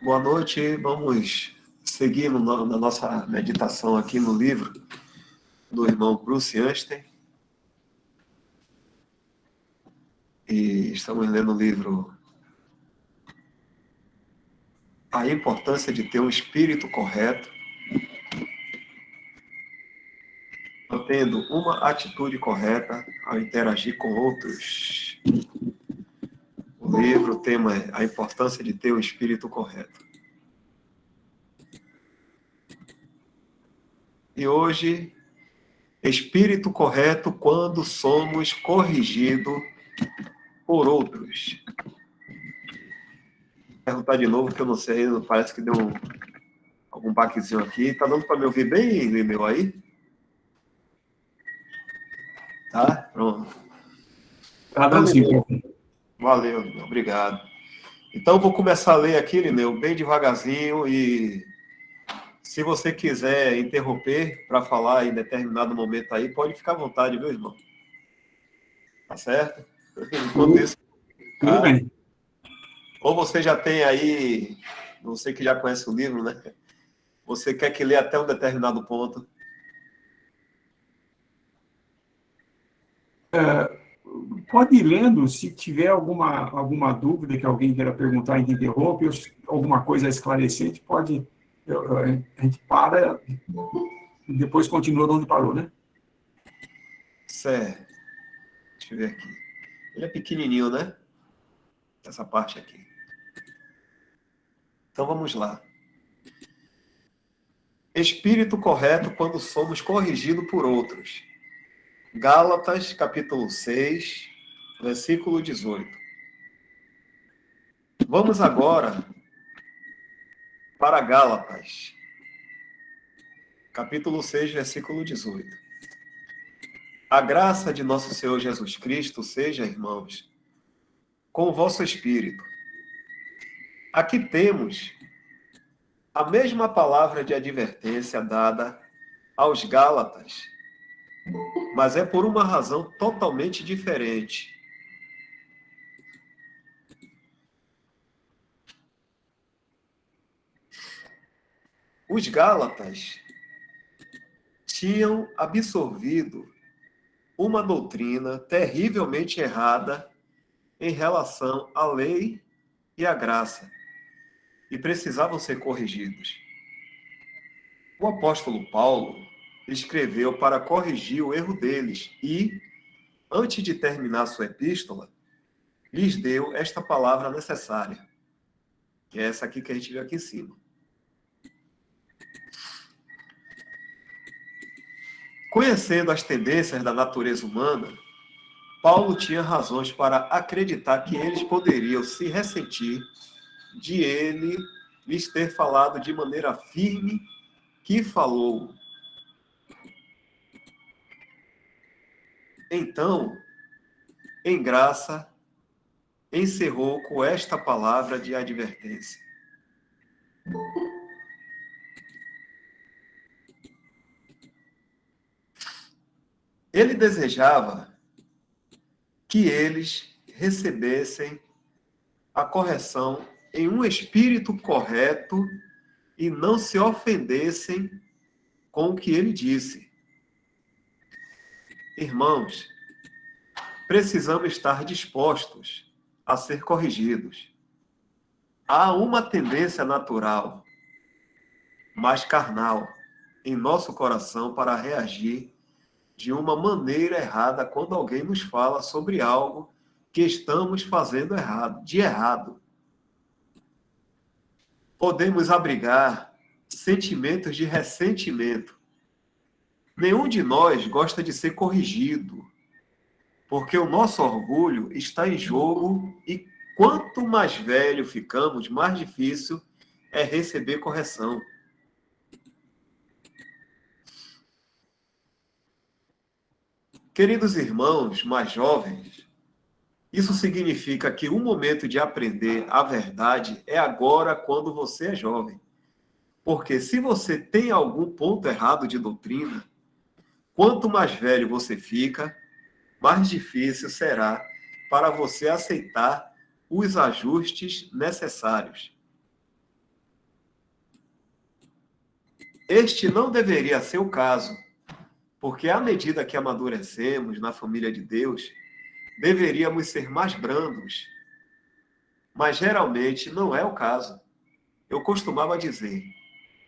Boa noite, vamos seguir na nossa meditação aqui no livro do irmão Bruce Anstey. E estamos lendo o livro A Importância de Ter um Espírito Correto, mantendo uma atitude correta ao interagir com outros. O livro, o tema é A Importância de Ter um Espírito Correto. E hoje, espírito correto quando somos corrigidos por outros. Vou perguntar de novo, que eu não sei, parece que deu algum baquezinho aqui. Tá dando para me ouvir bem, Lineu, aí? Tá? Pronto. Tá dando sim, prof. Valeu, Lineu, obrigado. Então, eu vou começar a ler aqui, Lineu, bem devagarzinho, e se você quiser interromper para falar em determinado momento aí, pode ficar à vontade, viu, irmão? Tá certo? Enquanto isso, Tudo bem. ou você já tem aí, você que já conhece o livro, né? Você quer que lê até um determinado ponto? Pode ir lendo, se tiver alguma dúvida que alguém queira perguntar, a gente interrompe, ou alguma coisa esclarecente, pode, a gente para e depois continua de onde parou, né? Certo. Deixa eu ver aqui. Ele é pequenininho, né? Essa parte aqui. Então vamos lá. Espírito correto quando somos corrigidos por outros. Gálatas, capítulo 6, versículo 18. Vamos agora para Gálatas, capítulo 6, versículo 18. A graça de nosso Senhor Jesus Cristo seja, irmãos, com o vosso espírito. Aqui temos a mesma palavra de advertência dada aos Gálatas, mas é por uma razão totalmente diferente. Os Gálatas tinham absorvido uma doutrina terrivelmente errada em relação à lei e à graça, e precisavam ser corrigidos. O apóstolo Paulo escreveu para corrigir o erro deles e, antes de terminar sua epístola, lhes deu esta palavra necessária, que é essa aqui que a gente viu aqui em cima. Conhecendo as tendências da natureza humana, Paulo tinha razões para acreditar que eles poderiam se ressentir de ele lhes ter falado de maneira firme que falou. Então, em graça, encerrou com esta palavra de advertência. Ele desejava que eles recebessem a correção em um espírito correto e não se ofendessem com o que ele disse. Irmãos, precisamos estar dispostos a ser corrigidos. Há uma tendência natural, mas carnal, em nosso coração para reagir de uma maneira errada quando alguém nos fala sobre algo que estamos fazendo errado, de errado. Podemos abrigar sentimentos de ressentimento. Nenhum de nós gosta de ser corrigido, porque o nosso orgulho está em jogo e quanto mais velho ficamos, mais difícil é receber correção. Queridos irmãos mais jovens, isso significa que o momento de aprender a verdade é agora, quando você é jovem. Porque se você tem algum ponto errado de doutrina, quanto mais velho você fica, mais difícil será para você aceitar os ajustes necessários. Este não deveria ser o caso, porque à medida que amadurecemos na família de Deus, deveríamos ser mais brandos, mas geralmente não é o caso. Eu costumava dizer,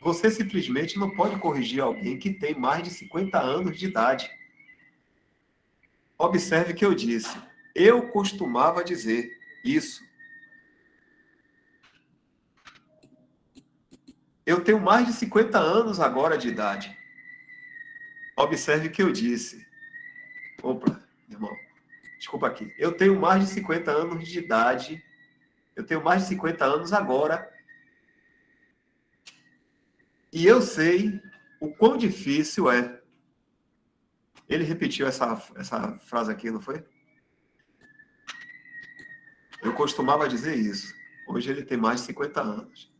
você simplesmente não pode corrigir alguém que tem mais de 50 anos de idade. Observe que eu disse, eu costumava dizer isso. Eu tenho mais de 50 anos agora de idade. Observe que eu disse. Opa, irmão, desculpa aqui. Eu tenho mais de 50 anos de idade. Eu tenho mais de 50 anos agora. E eu sei o quão difícil é. Ele repetiu essa frase aqui, não foi? Eu costumava dizer isso. Hoje ele tem mais de 50 anos.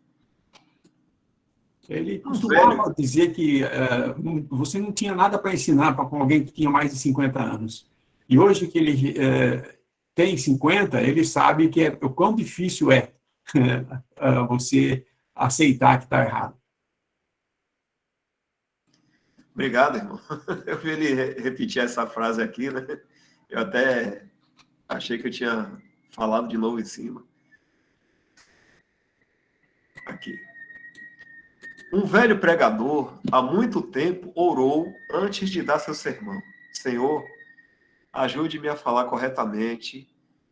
Ele costumava dizer que você não tinha nada para ensinar para alguém que tinha mais de 50 anos. E hoje que ele tem 50, ele sabe que o quão difícil é você aceitar que está errado. Obrigado, irmão. Eu vi ele repetir essa frase aqui, né? Eu até achei que eu tinha falado de novo em cima. Aqui. Um velho pregador, há muito tempo, orou antes de dar seu sermão. Senhor, ajude-me a falar corretamente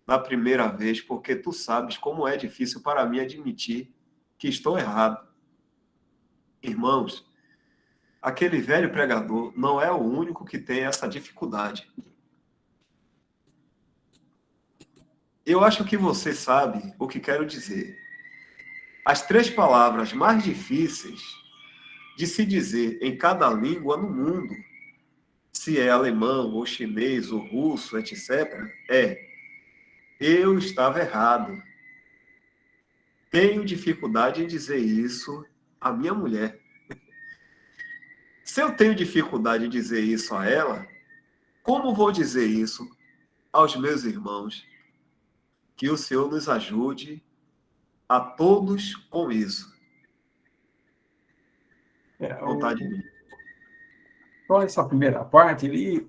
na primeira vez, porque tu sabes como é difícil para mim admitir que estou errado. Irmãos, aquele velho pregador não é o único que tem essa dificuldade. Eu acho que você sabe o que quero dizer. As 3 palavras mais difíceis de se dizer em cada língua no mundo, se é alemão, ou chinês, ou russo, etc., eu estava errado. Tenho dificuldade em dizer isso à minha mulher. Se eu tenho dificuldade em dizer isso a ela, como vou dizer isso aos meus irmãos? Que o Senhor nos ajude a todos com isso. Vontade de mim. Só essa primeira parte, ele,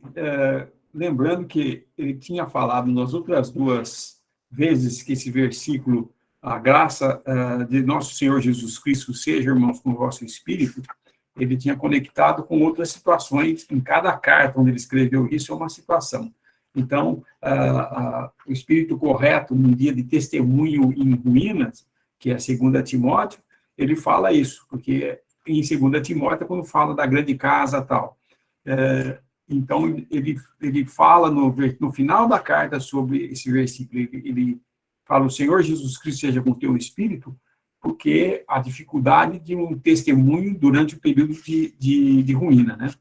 lembrando que ele tinha falado nas outras 2 vezes que esse versículo, a graça de nosso Senhor Jesus Cristo seja, irmãos, com o vosso espírito, ele tinha conectado com outras situações, em cada carta onde ele escreveu isso é uma situação. Então, o espírito correto, num dia de testemunho em ruínas, que é 2 Timóteo, ele fala isso, porque em 2 Timóteo, quando fala da grande casa e tal. Então, ele fala no final da carta sobre esse versículo, ele fala, o Senhor Jesus Cristo seja com o teu espírito, porque a dificuldade de um testemunho durante o período de ruína, né?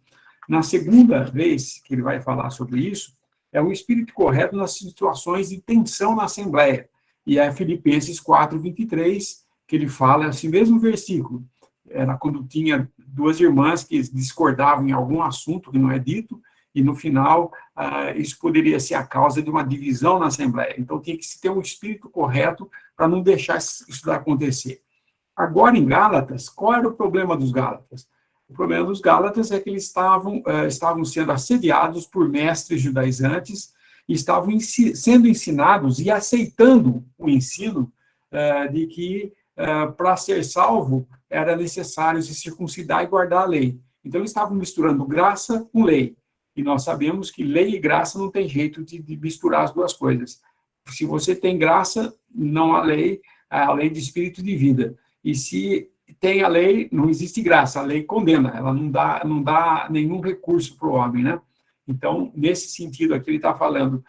Na segunda vez que ele vai falar sobre isso, é o espírito correto nas situações de tensão na Assembleia. E é Filipenses 4:23, que ele fala esse mesmo versículo. Era quando tinha 2 irmãs que discordavam em algum assunto que não é dito, e no final isso poderia ser a causa de uma divisão na Assembleia. Então tinha que se ter um espírito correto para não deixar isso acontecer. Agora, em Gálatas, qual era o problema dos Gálatas? O problema dos Gálatas é que eles estavam sendo assediados por mestres judaizantes e estavam sendo ensinados e aceitando o ensino de que para ser salvo era necessário se circuncidar e guardar a lei. Então, eles estavam misturando graça com lei. E nós sabemos que lei e graça não tem jeito de misturar as 2 coisas. Se você tem graça, não há lei, a lei de espírito de vida. E se tem a lei, não existe graça, a lei condena, ela não dá nenhum recurso para o homem, né? Então, nesse sentido aqui, ele está falando,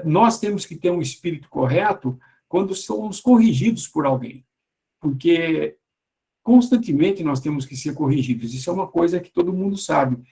nós temos que ter um espírito correto quando somos corrigidos por alguém, porque constantemente nós temos que ser corrigidos, isso é uma coisa que todo mundo sabe.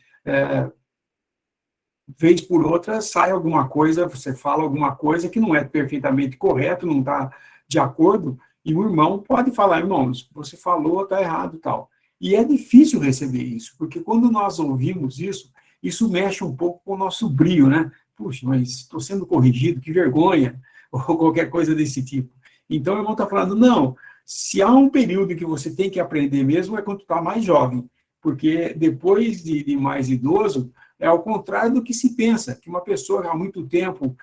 Vez por outra, sai alguma coisa, você fala alguma coisa que não é perfeitamente correto, não está de acordo, e o irmão pode falar, irmãos, você falou, está errado e tal. E é difícil receber isso, porque quando nós ouvimos isso mexe um pouco com o nosso brio, né? Puxa, mas estou sendo corrigido, que vergonha, ou qualquer coisa desse tipo. Então, o irmão está falando, não, se há um período que você tem que aprender mesmo, é quando está mais jovem, porque depois de mais idoso, é ao contrário do que se pensa, que uma pessoa há muito tempo,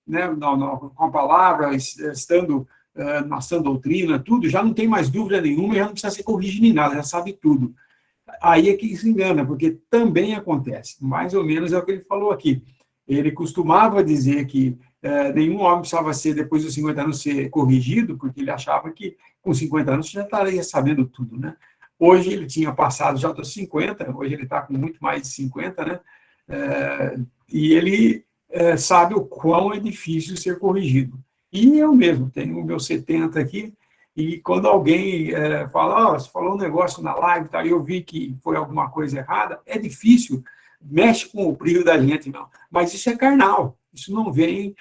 né, com a palavra, estando na sã doutrina, tudo, já não tem mais dúvida nenhuma, já não precisa ser corrigido em nada, já sabe tudo. Aí é que se engana, porque também acontece, mais ou menos é o que ele falou aqui. Ele costumava dizer que nenhum homem precisava ser, depois dos 50 anos, ser corrigido, porque ele achava que com 50 anos já estaria sabendo tudo, né? Hoje ele tinha passado já dos 50, hoje ele está com muito mais de 50, né? E ele sabe o quão é difícil ser corrigido. E eu mesmo tenho o meu 70 aqui, e quando alguém fala, você falou um negócio na live, tá, eu vi que foi alguma coisa errada, é difícil, mexe com o brilho da gente, não. Mas isso é carnal, isso não vem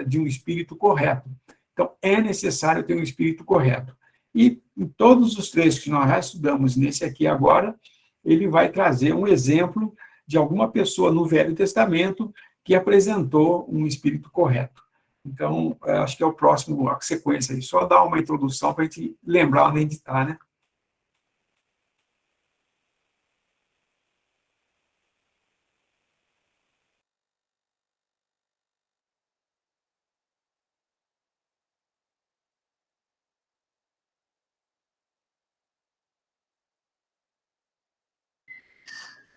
de um espírito correto. Então, é necessário ter um espírito correto. E em todos os trechos que nós já estudamos nesse aqui agora, ele vai trazer um exemplo de alguma pessoa no Velho Testamento que apresentou um espírito correto. Então, acho que é o próximo, a sequência aí. Só dar uma introdução para a gente lembrar onde a gente está, né?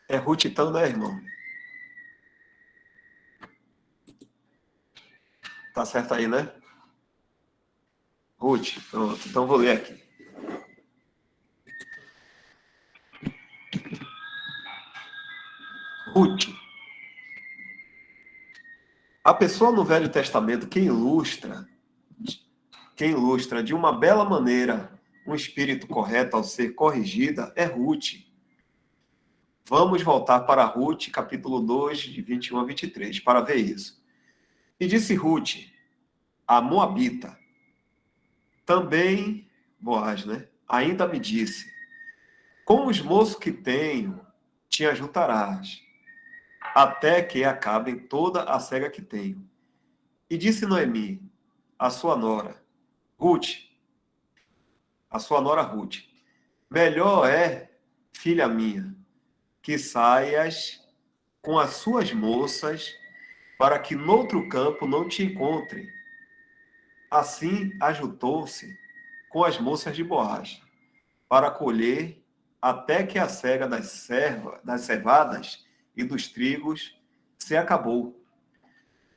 É Ruth então, né, irmão? Tá certo aí, né? Ruth, pronto. Então vou ler aqui. Ruth. A pessoa no Velho Testamento que ilustra de uma bela maneira um espírito correto ao ser corrigida é Ruth. Vamos voltar para Ruth, capítulo 2, de 21 a 23, para ver isso. E disse Ruth, a Moabita, também Boaz, né? Ainda me disse, com os moços que tenho, te ajuntarás, até que acabem toda a cega que tenho. E disse Noemi, a sua nora, Ruth, a sua nora Ruth, melhor é, filha minha, que saias com as suas moças, para que noutro campo não te encontrem. Assim ajuntou-se com as moças de Boaz, para colher até que a cega das cevadas e dos trigos se acabou,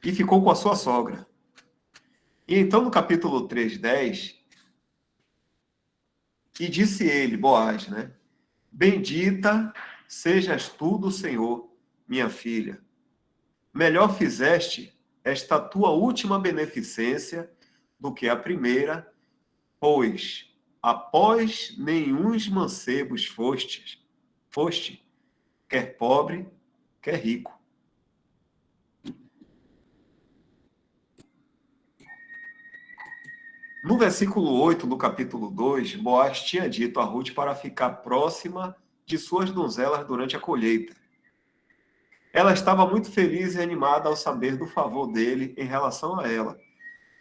e ficou com a sua sogra. E então, no capítulo 3:10, e disse ele, Boaz, né? Bendita sejas tu do Senhor, minha filha. Melhor fizeste esta tua última beneficência do que a primeira, pois após nenhuns mancebos foste, quer pobre, quer rico. No versículo 8 do capítulo 2, Boaz tinha dito a Ruth para ficar próxima de suas donzelas durante a colheita. Ela estava muito feliz e animada ao saber do favor dele em relação a ela.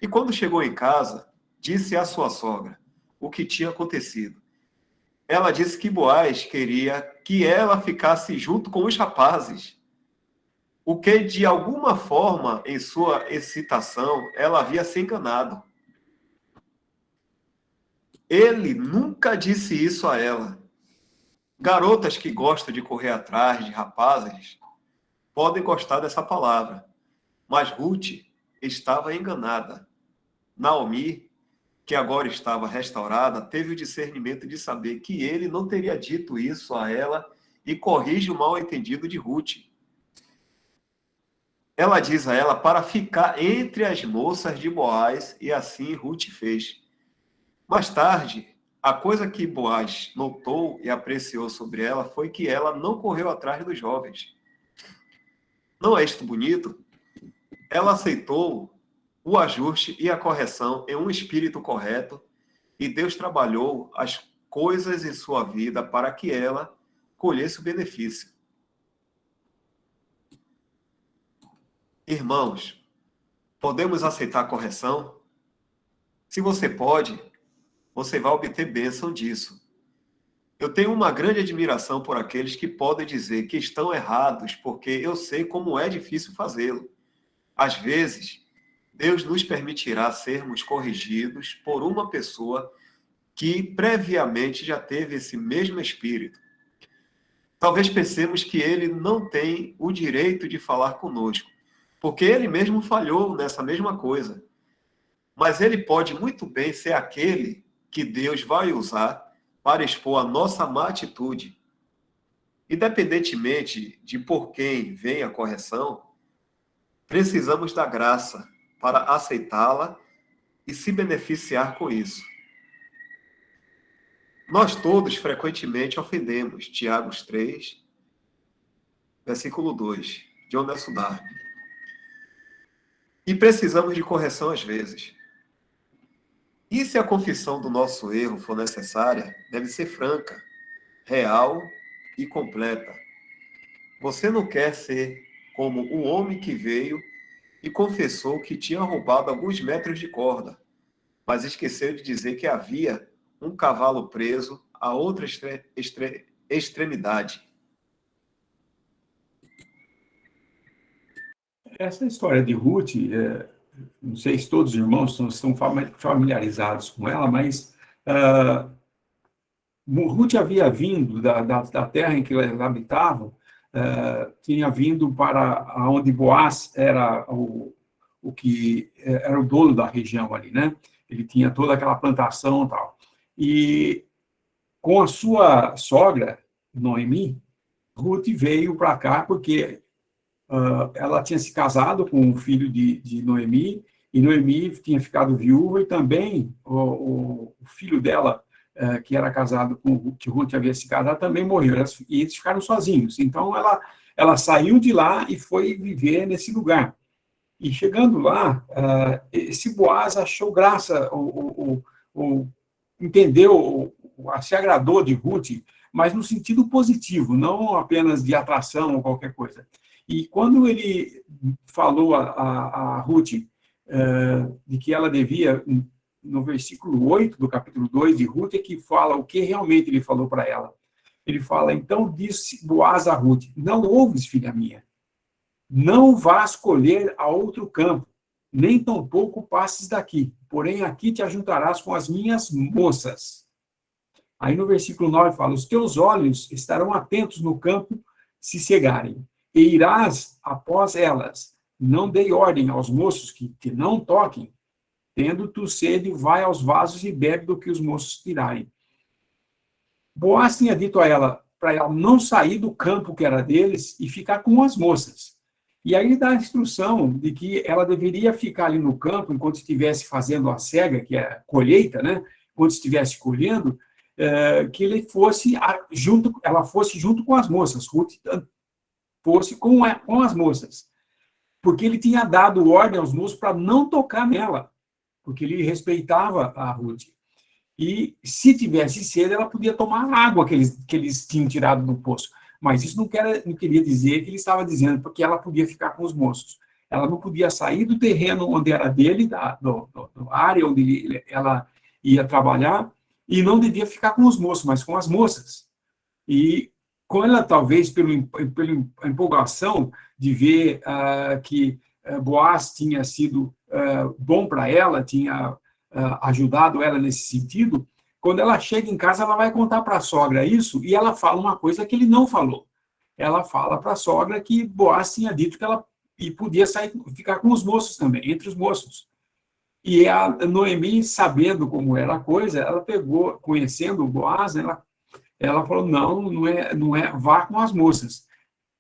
E quando chegou em casa, disse à sua sogra o que tinha acontecido. Ela disse que Boaz queria que ela ficasse junto com os rapazes, o que, de alguma forma, em sua excitação, ela havia se enganado. Ele nunca disse isso a ela. Garotas que gostam de correr atrás de rapazes podem gostar dessa palavra, mas Ruth estava enganada. Naomi, que agora estava restaurada, teve o discernimento de saber que ele não teria dito isso a ela e corrige o mal-entendido de Ruth. Ela diz a ela para ficar entre as moças de Boaz, e assim Ruth fez. Mais tarde, a coisa que Boaz notou e apreciou sobre ela foi que ela não correu atrás dos jovens. Não é isto bonito? Ela aceitou o ajuste e a correção em um espírito correto, e Deus trabalhou as coisas em sua vida para que ela colhesse o benefício. Irmãos, podemos aceitar a correção? Se você pode, você vai obter bênção disso. Eu tenho uma grande admiração por aqueles que podem dizer que estão errados, porque eu sei como é difícil fazê-lo. Às vezes, Deus nos permitirá sermos corrigidos por uma pessoa que previamente já teve esse mesmo espírito. Talvez pensemos que ele não tem o direito de falar conosco, porque ele mesmo falhou nessa mesma coisa. Mas ele pode muito bem ser aquele que Deus vai usar para expor a nossa má atitude. Independentemente de por quem vem a correção, precisamos da graça para aceitá-la e se beneficiar com isso. Nós todos frequentemente ofendemos. Tiago 3, versículo 2, John Nelson Darby. E precisamos de correção às vezes. E se a confissão do nosso erro for necessária, deve ser franca, real e completa. Você não quer ser como o homem que veio e confessou que tinha roubado alguns metros de corda, mas esqueceu de dizer que havia um cavalo preso a outra extremidade. Essa história de Ruth, não sei se todos os irmãos estão familiarizados com ela, mas Ruth havia vindo da terra em que eles habitavam, tinha vindo para onde Boaz era o que era o dono da região ali, né? Ele tinha toda aquela plantação e tal. E com a sua sogra, Noemi, Ruth veio para cá porque ela tinha se casado com um filho de Noemi, e Noemi tinha ficado viúva, e também o filho dela, que era casado com que Ruth havia se casado, também morreu, e eles ficaram sozinhos. Então, ela saiu de lá e foi viver nesse lugar. E chegando lá, esse Boaz achou graça, entendeu, se agradou de Ruth, mas no sentido positivo, não apenas de atração ou qualquer coisa. E quando ele falou a Ruth de que ela devia, no versículo 8 do capítulo 2 de Ruth, é que fala o que realmente ele falou para ela. Ele fala, então disse Boaz a Ruth, não ouves, filha minha, não vás colher a outro campo, nem tampouco passes daqui, porém aqui te ajuntarás com as minhas moças. Aí no versículo 9 fala, os teus olhos estarão atentos no campo se cegarem, e irás após elas. Não dei ordem aos moços que não toquem. Tendo tu sede, vai aos vasos e bebe do que os moços tirarem. Boaz tinha dito a ela, para ela não sair do campo que era deles e ficar com as moças. E aí ele dá a instrução de que ela deveria ficar ali no campo, enquanto estivesse fazendo a cega, que é a colheita, né? Enquanto estivesse colhendo, que ele fosse ela fosse junto com as moças. Ruth fosse com as moças, porque ele tinha dado ordem aos moços para não tocar nela, porque ele respeitava a Ruth. E se tivesse sede, ela podia tomar a água que eles tinham tirado do poço. Mas isso não queria dizer que ele estava dizendo, porque ela podia ficar com os moços. Ela não podia sair do terreno onde era dele, da área onde ela ia trabalhar, e não devia ficar com os moços, mas com as moças. E com ela, talvez, pela empolgação de ver que Boaz tinha sido bom para ela, tinha ajudado ela nesse sentido, quando ela chega em casa, ela vai contar para a sogra isso, e ela fala uma coisa que ele não falou. Ela fala para a sogra que Boaz tinha dito que ela podia ficar com os moços também, entre os moços. E a Noemi, sabendo como era a coisa, ela pegou, conhecendo o Boaz, ela falou, não é, vá com as moças.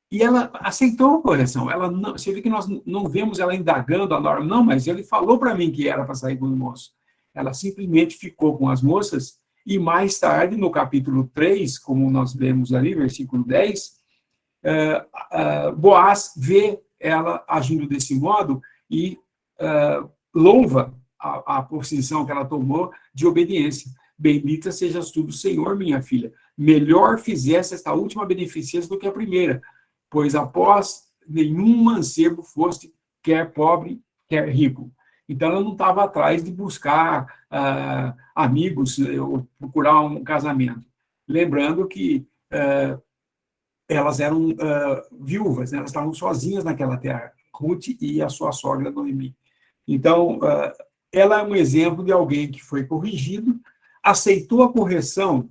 E ela aceitou a correção. Você vê que nós não vemos ela indagando a norma, não, mas ele falou para mim que era para sair com os moços. Ela simplesmente ficou com as moças, e mais tarde, no capítulo 3, como nós lemos ali, versículo 10, Boaz vê ela agindo desse modo e louva a posição que ela tomou de obediência. Bendita sejas tu do Senhor, minha filha. Melhor fizesse esta última beneficência do que a primeira, pois após nenhum mancebo foste, quer pobre, quer rico. Então, ela não estava atrás de buscar amigos ou procurar um casamento. Lembrando que elas eram viúvas, né? Elas estavam sozinhas naquela terra, Ruth e a sua sogra Noemi. Então, ela é um exemplo de alguém que foi corrigido, aceitou a correção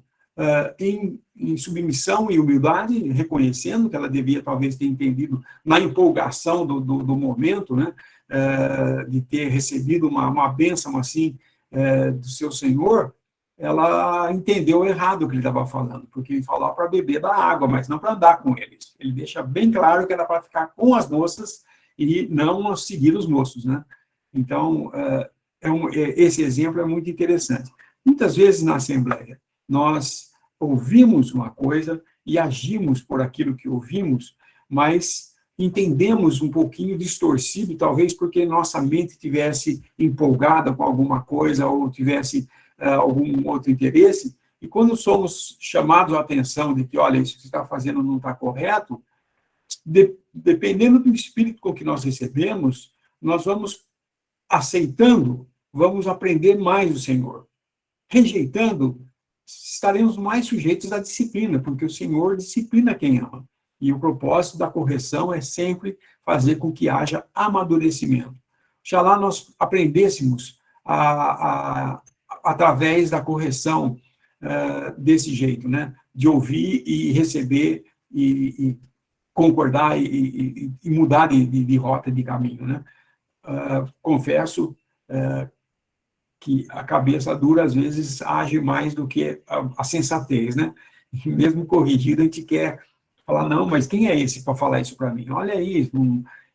em submissão e humildade, reconhecendo que ela devia talvez ter entendido na empolgação do momento, né, de ter recebido uma bênção assim do seu Senhor. Ela entendeu errado o que ele estava falando, porque ele falava para beber da água, mas não para andar com eles. Ele deixa bem claro que era para ficar com as moças e não seguir os moços, né? Então, esse exemplo é muito interessante. Muitas vezes na Assembleia, nós ouvimos uma coisa e agimos por aquilo que ouvimos, mas entendemos um pouquinho distorcido, talvez porque nossa mente tivesse empolgada com alguma coisa ou tivesse algum outro interesse, e quando somos chamados a atenção de que, olha, isso que você está fazendo não está correto, dependendo do espírito com que nós recebemos, nós vamos aceitando, vamos aprender mais do Senhor. Rejeitando, estaremos mais sujeitos à disciplina, porque o Senhor disciplina quem ama. E o propósito da correção é sempre fazer com que haja amadurecimento. Oxalá nós aprendêssemos através da correção desse jeito, né? De ouvir e receber e concordar e mudar de rota, de caminho, né? Confesso que a cabeça dura, às vezes, age mais do que a sensatez, né? E mesmo corrigido, a gente quer falar, não, mas quem é esse para falar isso para mim? Olha aí.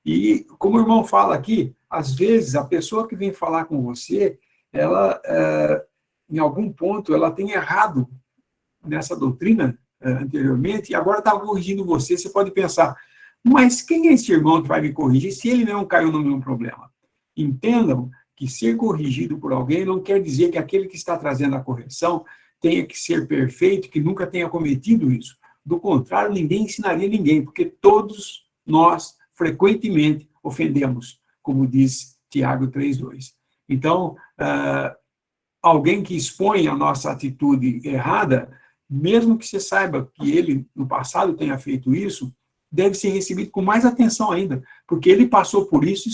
E, como o irmão fala aqui, às vezes, a pessoa que vem falar com você, ela, em algum ponto, ela tem errado nessa doutrina anteriormente, e agora está corrigindo você. Você pode pensar, mas quem é esse irmão que vai me corrigir se ele não caiu no mesmo problema? Entendam que ser corrigido por alguém não quer dizer que aquele que está trazendo a correção tenha que ser perfeito, que nunca tenha cometido isso. Do contrário, ninguém ensinaria ninguém, porque todos nós, frequentemente, ofendemos, como diz Tiago 3,2. Então, alguém que expõe a nossa atitude errada, mesmo que você saiba que ele, no passado, tenha feito isso, deve ser recebido com mais atenção ainda, porque ele passou por isso e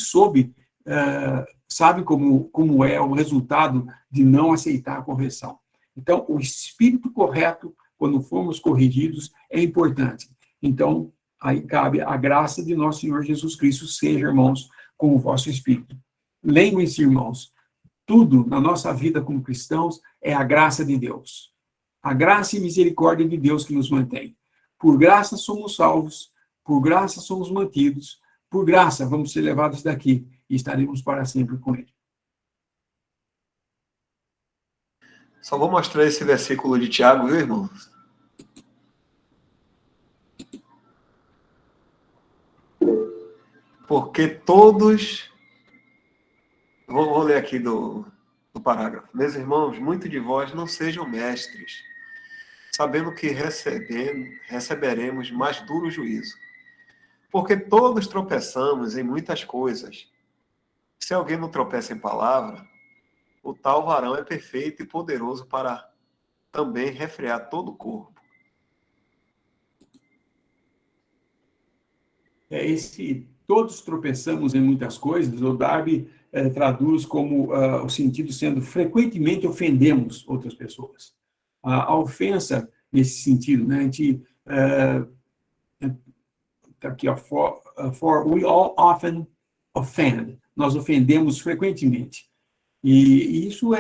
sabe como é o resultado de não aceitar a correção. Então, o espírito correto, quando formos corrigidos, é importante. Então, aí cabe a graça de nosso Senhor Jesus Cristo, seja, irmãos, com o vosso espírito. Lembrem-se, irmãos, tudo na nossa vida como cristãos é a graça de Deus. A graça e misericórdia de Deus que nos mantém. Por graça somos salvos, por graça somos mantidos, por graça vamos ser levados daqui e estaremos para sempre com Ele. Só vou mostrar esse versículo de Tiago, viu, irmãos? Porque todos... Vou ler aqui do parágrafo. Meus irmãos, muitos de vós não sejam mestres, sabendo que receberemos mais duro juízo. Porque todos tropeçamos em muitas coisas. Se alguém não tropeça em palavra, o tal varão é perfeito e poderoso para também refrear todo o corpo. Todos tropeçamos em muitas coisas, o Darby traduz como o sentido sendo frequentemente ofendemos outras pessoas. A ofensa, nesse sentido, né, a gente está aqui, ó, for we all often offend, nós ofendemos frequentemente. E isso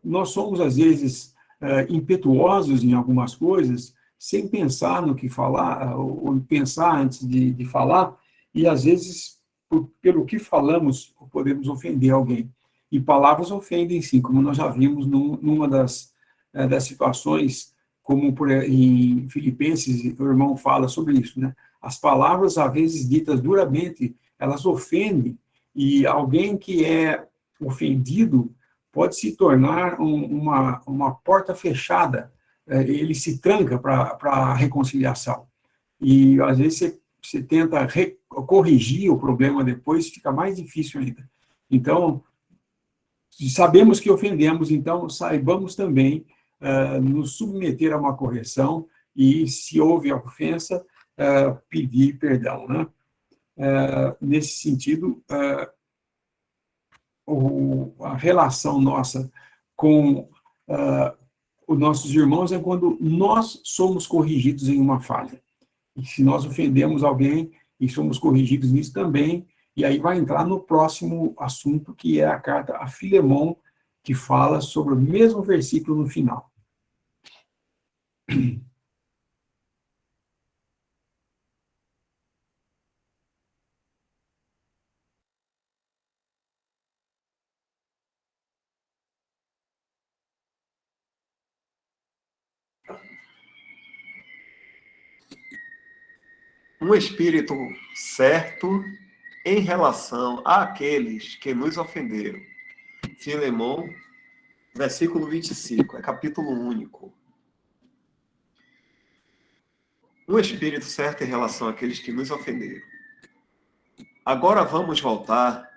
nós somos, às vezes, impetuosos em algumas coisas, sem pensar no que falar, ou pensar antes de falar, e, às vezes, pelo que falamos, podemos ofender alguém. E palavras ofendem, sim, como nós já vimos numa das situações, como em Filipenses, o irmão fala sobre isso, né? As palavras, às vezes, ditas duramente, elas ofendem, e alguém que é ofendido pode se tornar uma porta fechada, ele se tranca para a reconciliação. E, às vezes, você tenta corrigir o problema depois, fica mais difícil ainda. Então, sabemos que ofendemos, então saibamos também nos submeter a uma correção e, se houve a ofensa, pedir perdão, né? Nesse sentido, a relação nossa com os nossos irmãos é quando nós somos corrigidos em uma falha. E se nós ofendemos alguém e somos corrigidos nisso também, e aí vai entrar no próximo assunto, que é a carta a Filemão, que fala sobre o mesmo versículo no final. Um espírito certo em relação àqueles que nos ofenderam. Filemão, versículo 25, é capítulo único. Um espírito certo em relação àqueles que nos ofenderam. Agora vamos voltar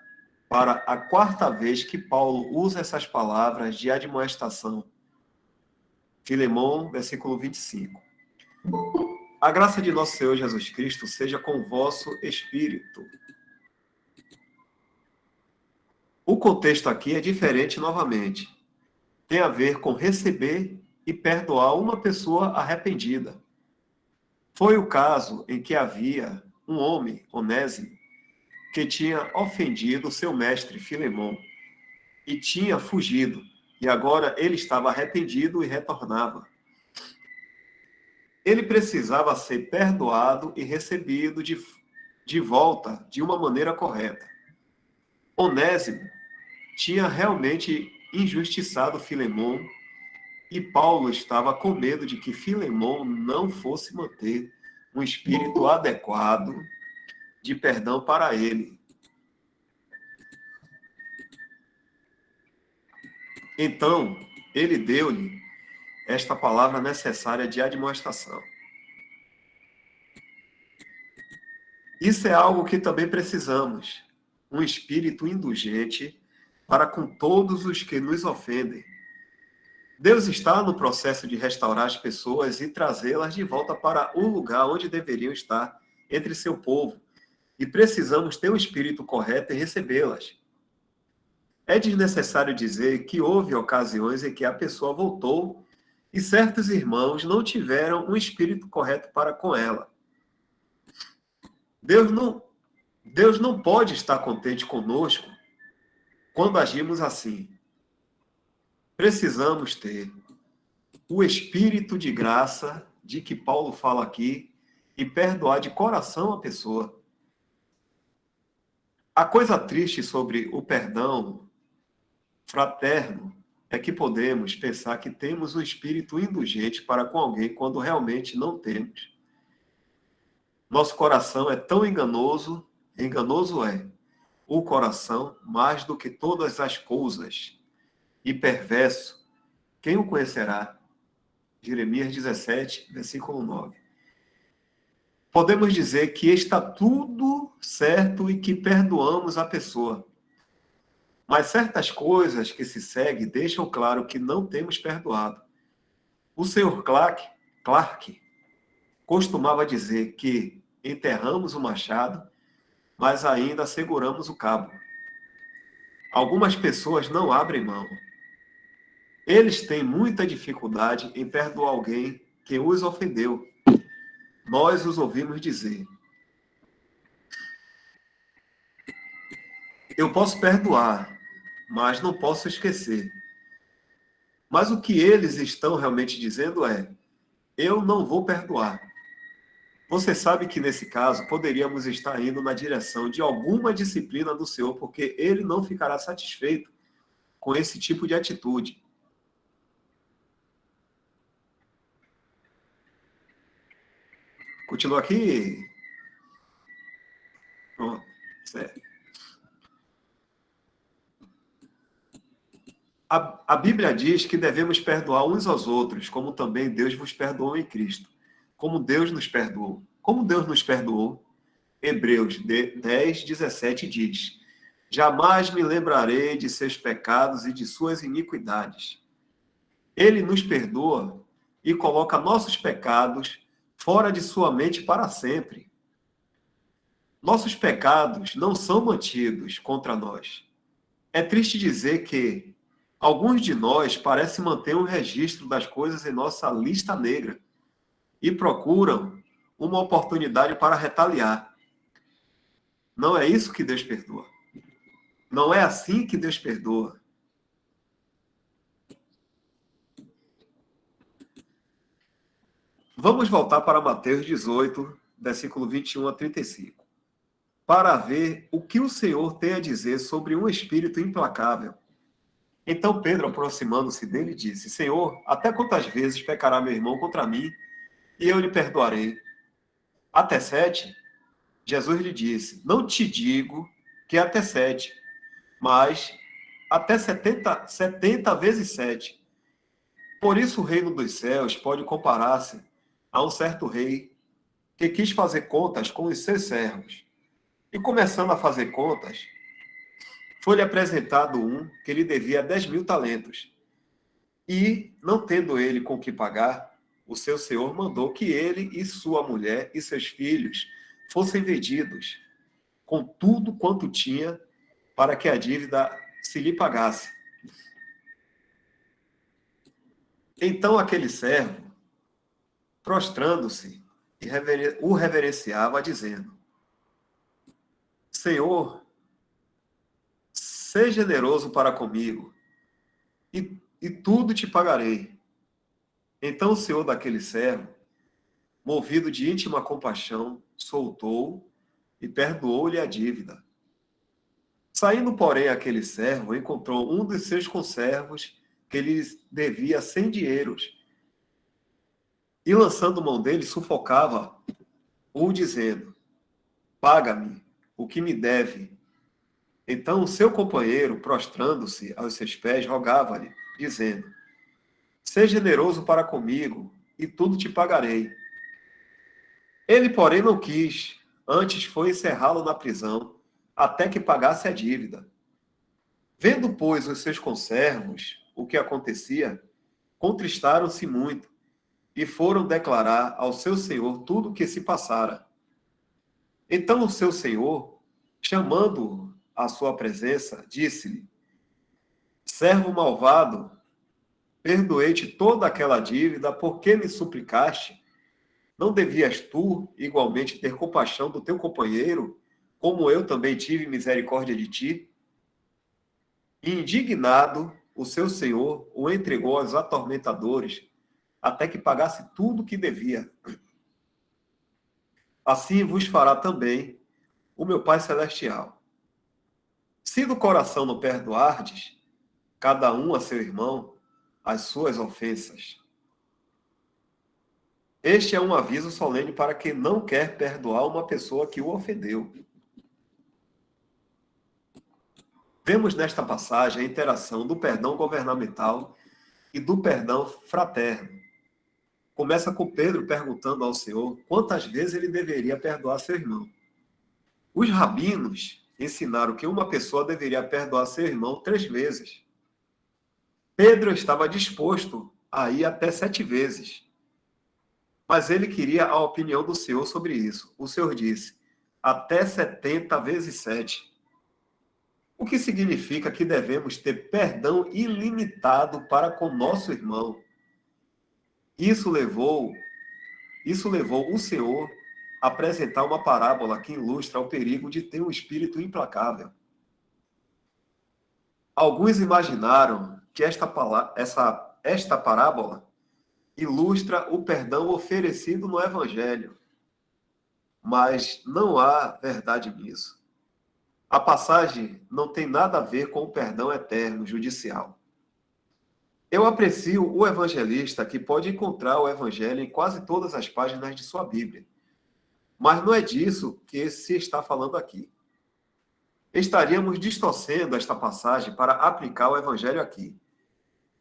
para a quarta vez que Paulo usa essas palavras de admoestação. Filemão, versículo 25. A graça de nosso Senhor Jesus Cristo seja com o vosso espírito. O contexto aqui é diferente novamente. Tem a ver com receber e perdoar uma pessoa arrependida. Foi o caso em que havia um homem, Onésimo, que tinha ofendido seu mestre Filemão e tinha fugido, e agora ele estava arrependido e retornava. Ele precisava ser perdoado e recebido de volta de uma maneira correta. Onésimo tinha realmente injustiçado Filemão e Paulo estava com medo de que Filemão não fosse manter um espírito adequado de perdão para ele. Então, ele deu-lhe esta palavra necessária de admoestação. Isso é algo que também precisamos, um espírito indulgente para com todos os que nos ofendem. Deus está no processo de restaurar as pessoas e trazê-las de volta para o lugar onde deveriam estar, entre seu povo, e precisamos ter o espírito correto e recebê-las. É desnecessário dizer que houve ocasiões em que a pessoa voltou e certos irmãos não tiveram um espírito correto para com ela. Deus não pode estar contente conosco quando agimos assim. Precisamos ter o espírito de graça de que Paulo fala aqui e perdoar de coração a pessoa. A coisa triste sobre o perdão fraterno é que podemos pensar que temos um espírito indulgente para com alguém quando realmente não temos. Nosso coração é tão enganoso é o coração mais do que todas as coisas, e perverso, quem o conhecerá? Jeremias 17, versículo 9. Podemos dizer que está tudo certo e que perdoamos a pessoa. Mas certas coisas que se seguem deixam claro que não temos perdoado. O Sr. Clark costumava dizer que enterramos o machado, mas ainda seguramos o cabo. Algumas pessoas não abrem mão. Eles têm muita dificuldade em perdoar alguém que os ofendeu. Nós os ouvimos dizer: eu posso perdoar, mas não posso esquecer. Mas o que eles estão realmente dizendo é: eu não vou perdoar. Você sabe que, nesse caso, poderíamos estar indo na direção de alguma disciplina do Senhor, porque ele não ficará satisfeito com esse tipo de atitude. Continua aqui. Pronto, certo. A Bíblia diz que devemos perdoar uns aos outros, como também Deus vos perdoou em Cristo. Como Deus nos perdoou. Como Deus nos perdoou? Hebreus 10, 17 diz: jamais me lembrarei de seus pecados e de suas iniquidades. Ele nos perdoa e coloca nossos pecados fora de sua mente para sempre. Nossos pecados não são mantidos contra nós. É triste dizer que alguns de nós parecem manter um registro das coisas em nossa lista negra e procuram uma oportunidade para retaliar. Não é isso que Deus perdoa. Não é assim que Deus perdoa. Vamos voltar para Mateus 18, versículo 21 a 35, para ver o que o Senhor tem a dizer sobre um espírito implacável. Então Pedro, aproximando-se dele, disse: Senhor, até quantas vezes pecará meu irmão contra mim e eu lhe perdoarei? Até 7? Jesus lhe disse: não te digo que até 7, mas até 70 vezes 7. Por isso o reino dos céus pode comparar-se a um certo rei que quis fazer contas com os seus servos. E começando a fazer contas, foi-lhe apresentado um que lhe devia 10.000 talentos. E, não tendo ele com que pagar, o seu senhor mandou que ele e sua mulher e seus filhos fossem vendidos, com tudo quanto tinha, para que a dívida se lhe pagasse. Então aquele servo, prostrando-se, o reverenciava, dizendo: Senhor, seja generoso para comigo, e tudo te pagarei. Então o senhor daquele servo, movido de íntima compaixão, soltou e perdoou-lhe a dívida. Saindo, porém, aquele servo encontrou um dos seus conservos que lhe devia 100 dinheiros, e lançando mão dele, sufocava-o, dizendo: paga-me o que me deve. Então o seu companheiro, prostrando-se aos seus pés, rogava-lhe, dizendo: seja generoso para comigo, e tudo te pagarei. Ele, porém, não quis, antes foi encerrá-lo na prisão, até que pagasse a dívida. Vendo, pois, os seus conservos o que acontecia, contristaram-se muito, e foram declarar ao seu senhor tudo o que se passara. Então o seu senhor, chamando-o à sua presença, disse-lhe: servo malvado, perdoei-te toda aquela dívida, porque me suplicaste? Não devias tu, igualmente, ter compaixão do teu companheiro, como eu também tive misericórdia de ti? E, indignado, o seu senhor o entregou aos atormentadores, até que pagasse tudo o que devia. Assim vos fará também o meu Pai Celestial. Se do coração não perdoardes, cada um a seu irmão, as suas ofensas. Este é um aviso solene para quem não quer perdoar uma pessoa que o ofendeu. Vemos nesta passagem a interação do perdão governamental e do perdão fraterno. Começa com Pedro perguntando ao Senhor quantas vezes ele deveria perdoar seu irmão. Os rabinos ensinaram que uma pessoa deveria perdoar seu irmão 3 vezes. Pedro estava disposto a ir até 7 vezes. Mas ele queria a opinião do Senhor sobre isso. O Senhor disse: até 70 vezes 7. O que significa que devemos ter perdão ilimitado para com nosso irmão. Isso levou o Senhor a apresentar uma parábola que ilustra o perigo de ter um espírito implacável. Alguns imaginaram que esta parábola ilustra o perdão oferecido no Evangelho, mas não há verdade nisso. A passagem não tem nada a ver com o perdão eterno judicial. Eu aprecio o evangelista que pode encontrar o Evangelho em quase todas as páginas de sua Bíblia. Mas não é disso que se está falando aqui. Estaríamos distorcendo esta passagem para aplicar o Evangelho aqui.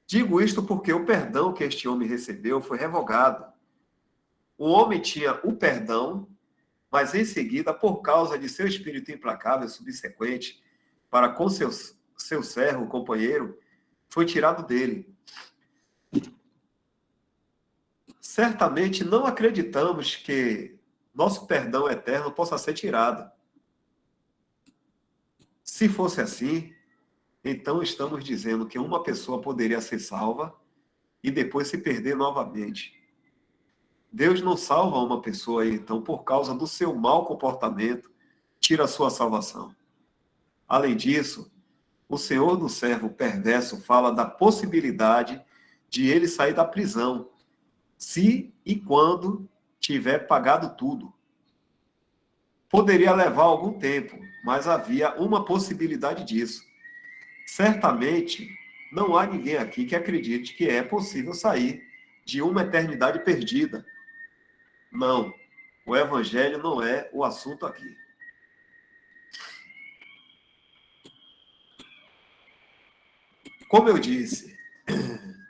Digo isto porque o perdão que este homem recebeu foi revogado. O homem tinha o perdão Mas em seguida, por causa de seu espírito implacável subsequente para com seu servo, companheiro, foi tirado dele. Certamente não acreditamos que nosso perdão eterno possa ser tirado. Se fosse assim, então estamos dizendo que uma pessoa poderia ser salva e depois se perder novamente. Deus não salva uma pessoa, então, por causa do seu mau comportamento, tira a sua salvação. Além disso, o Senhor do servo perverso fala da possibilidade de ele sair da prisão, se e quando tiver pagado tudo. Poderia levar algum tempo, mas havia uma possibilidade disso. Certamente, não há ninguém aqui que acredite que é possível sair de uma eternidade perdida. Não, o Evangelho não é o assunto aqui. Como eu disse,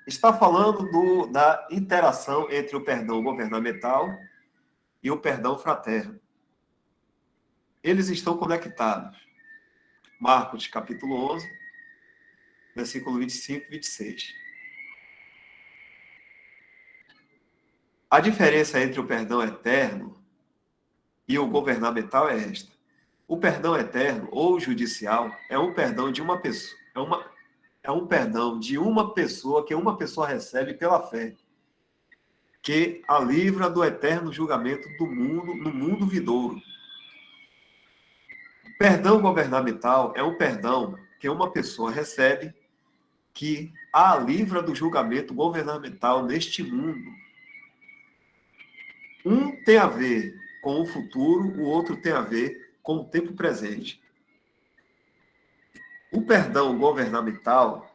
está falando da interação entre o perdão governamental e o perdão fraterno. Eles estão conectados. Marcos, capítulo 11, versículo 25 e 26. A diferença entre o perdão eterno e o governamental é esta. O perdão eterno ou judicial é um perdão de uma pessoa, é um perdão de uma pessoa que uma pessoa recebe pela fé, que a livra do eterno julgamento do mundo, no mundo vindouro. Perdão governamental é um perdão que uma pessoa recebe que a livra do julgamento governamental neste mundo. Um tem a ver com o futuro, o outro tem a ver com o tempo presente. O perdão governamental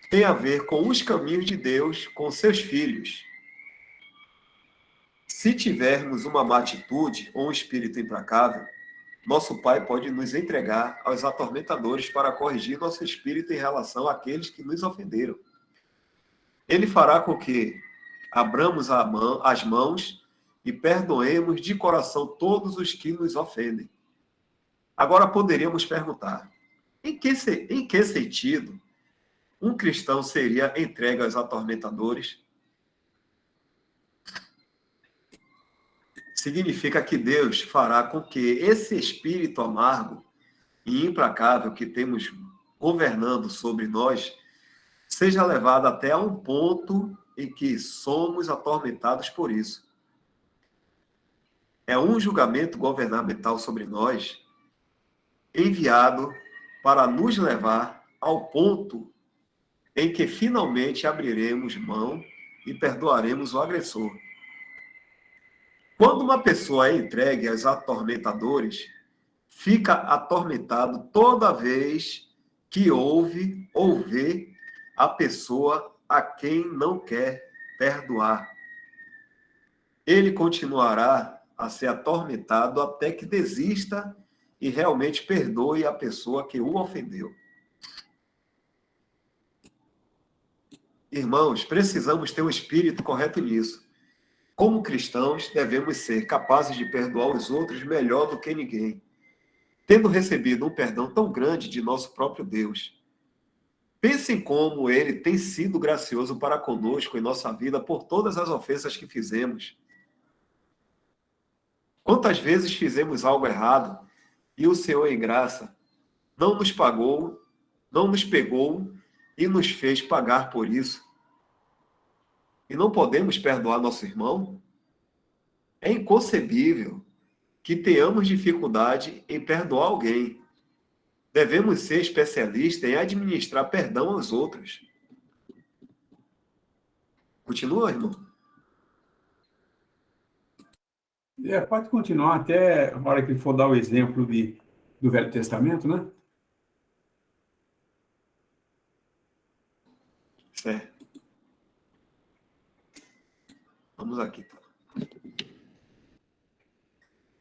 tem a ver com os caminhos de Deus com seus filhos. Se tivermos uma má atitude ou um espírito implacável, nosso Pai pode nos entregar aos atormentadores para corrigir nosso espírito em relação àqueles que nos ofenderam. Ele fará com que abramos as mãos e perdoemos de coração todos os que nos ofendem. Agora poderíamos perguntar, em que sentido um cristão seria entregue aos atormentadores? Significa que Deus fará com que esse espírito amargo e implacável que temos governando sobre nós seja levado até a um ponto em que somos atormentados por isso. É um julgamento governamental sobre nós enviado para nos levar ao ponto em que finalmente abriremos mão e perdoaremos o agressor. Quando uma pessoa é entregue aos atormentadores, fica atormentado toda vez que ouve ou vê a pessoa a quem não quer perdoar. Ele continuará a ser atormentado até que desista e realmente perdoe a pessoa que o ofendeu. Irmãos, precisamos ter um espírito correto nisso. Como cristãos, devemos ser capazes de perdoar os outros melhor do que ninguém, tendo recebido um perdão tão grande de nosso próprio Deus. Pensem como Ele tem sido gracioso para conosco em nossa vida por todas as ofensas que fizemos. Quantas vezes fizemos algo errado e o Senhor, em graça, não nos pegou e nos fez pagar por isso? E não podemos perdoar nosso irmão? É inconcebível que tenhamos dificuldade em perdoar alguém. Devemos ser especialistas em administrar perdão aos outros. Continua, irmão? Pode continuar até a hora que for dar o exemplo do Velho Testamento, né? Certo. Vamos aqui.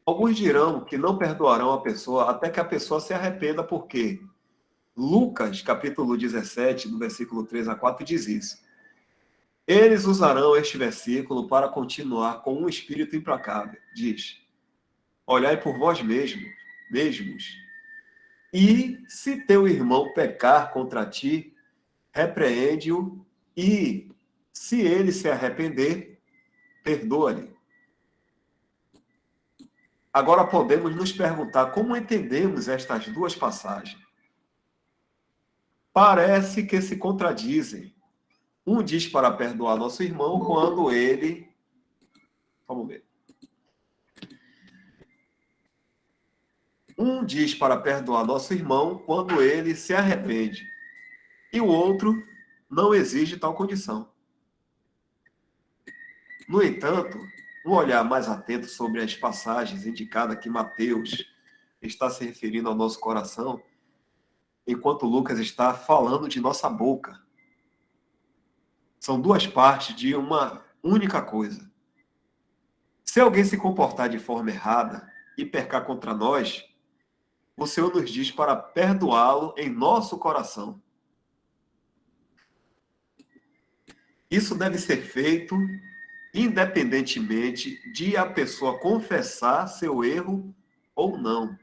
Alguns dirão que não perdoarão a pessoa até que a pessoa se arrependa, porque Lucas, capítulo 17, do versículo 3 a 4, diz isso. Eles usarão este versículo para continuar com um espírito implacável. Diz, olhai por vós mesmos. E se teu irmão pecar contra ti, repreende-o, e se ele se arrepender, perdoa-lhe. Agora podemos nos perguntar como entendemos estas duas passagens. Parece que se contradizem. Um diz para perdoar nosso irmão quando ele... Vamos ver. Um diz para perdoar nosso irmão quando ele se arrepende. E o outro não exige tal condição. No entanto, um olhar mais atento sobre as passagens indicadas que Mateus está se referindo ao nosso coração, enquanto Lucas está falando de nossa boca. São duas partes de uma única coisa. Se alguém se comportar de forma errada e pecar contra nós, o Senhor nos diz para perdoá-lo em nosso coração. Isso deve ser feito independentemente de a pessoa confessar seu erro ou não.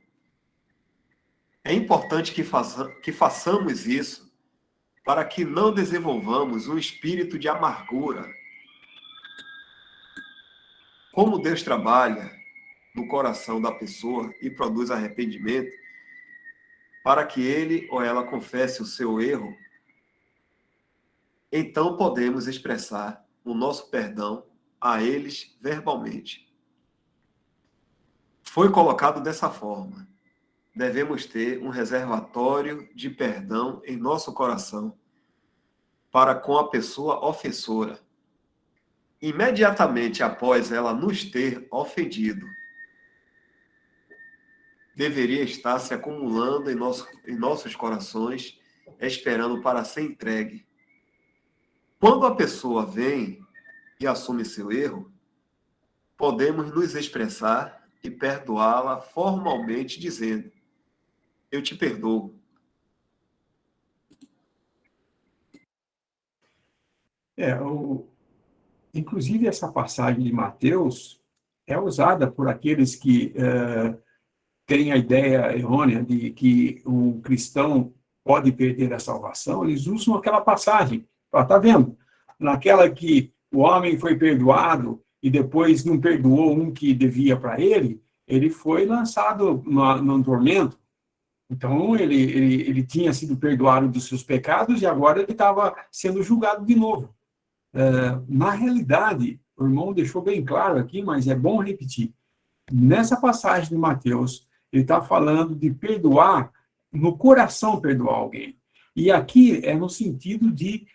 É importante que façamos isso para que não desenvolvamos um espírito de amargura. Como Deus trabalha no coração da pessoa e produz arrependimento, para que ele ou ela confesse o seu erro, então podemos expressar o nosso perdão a eles verbalmente. Foi colocado dessa forma. Devemos ter um reservatório de perdão em nosso coração para com a pessoa ofensora. Imediatamente após ela nos ter ofendido, deveria estar se acumulando em nossos corações, esperando para ser entregue. Quando a pessoa vem e assume seu erro, podemos nos expressar e perdoá-la formalmente, dizendo: eu te perdoo. Inclusive, essa passagem de Mateus é usada por aqueles que têm a ideia errônea de que um cristão pode perder a salvação. Eles usam aquela passagem. Está vendo? Naquela que o homem foi perdoado e depois não perdoou um que devia para ele, ele foi lançado num tormento. Então, ele tinha sido perdoado dos seus pecados e agora ele estava sendo julgado de novo. Na realidade, o irmão deixou bem claro aqui, mas é bom repetir. Nessa passagem de Mateus, ele está falando de perdoar, no coração perdoar alguém. E aqui é no sentido de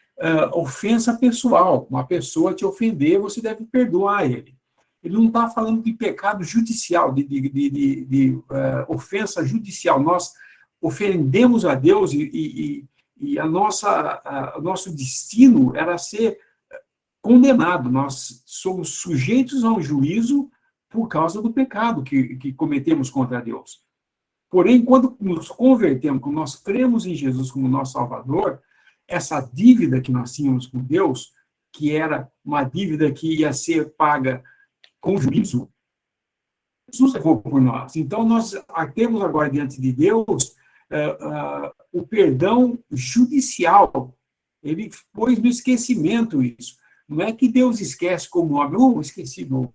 ofensa pessoal. Uma pessoa te ofender, você deve perdoar ele. Ele não está falando de pecado judicial, de ofensa judicial. Nós ofendemos a Deus e o nosso destino era ser condenado. Nós somos sujeitos a um juízo por causa do pecado que cometemos contra Deus. Porém, quando nos convertemos, quando nós cremos em Jesus como nosso Salvador, essa dívida que nós tínhamos com Deus, que era uma dívida que ia ser paga com juízo, Jesus levou por nós. Então, nós temos agora diante de Deus o perdão judicial. Ele pôs no esquecimento isso. Não é que Deus esquece como homem, esqueci do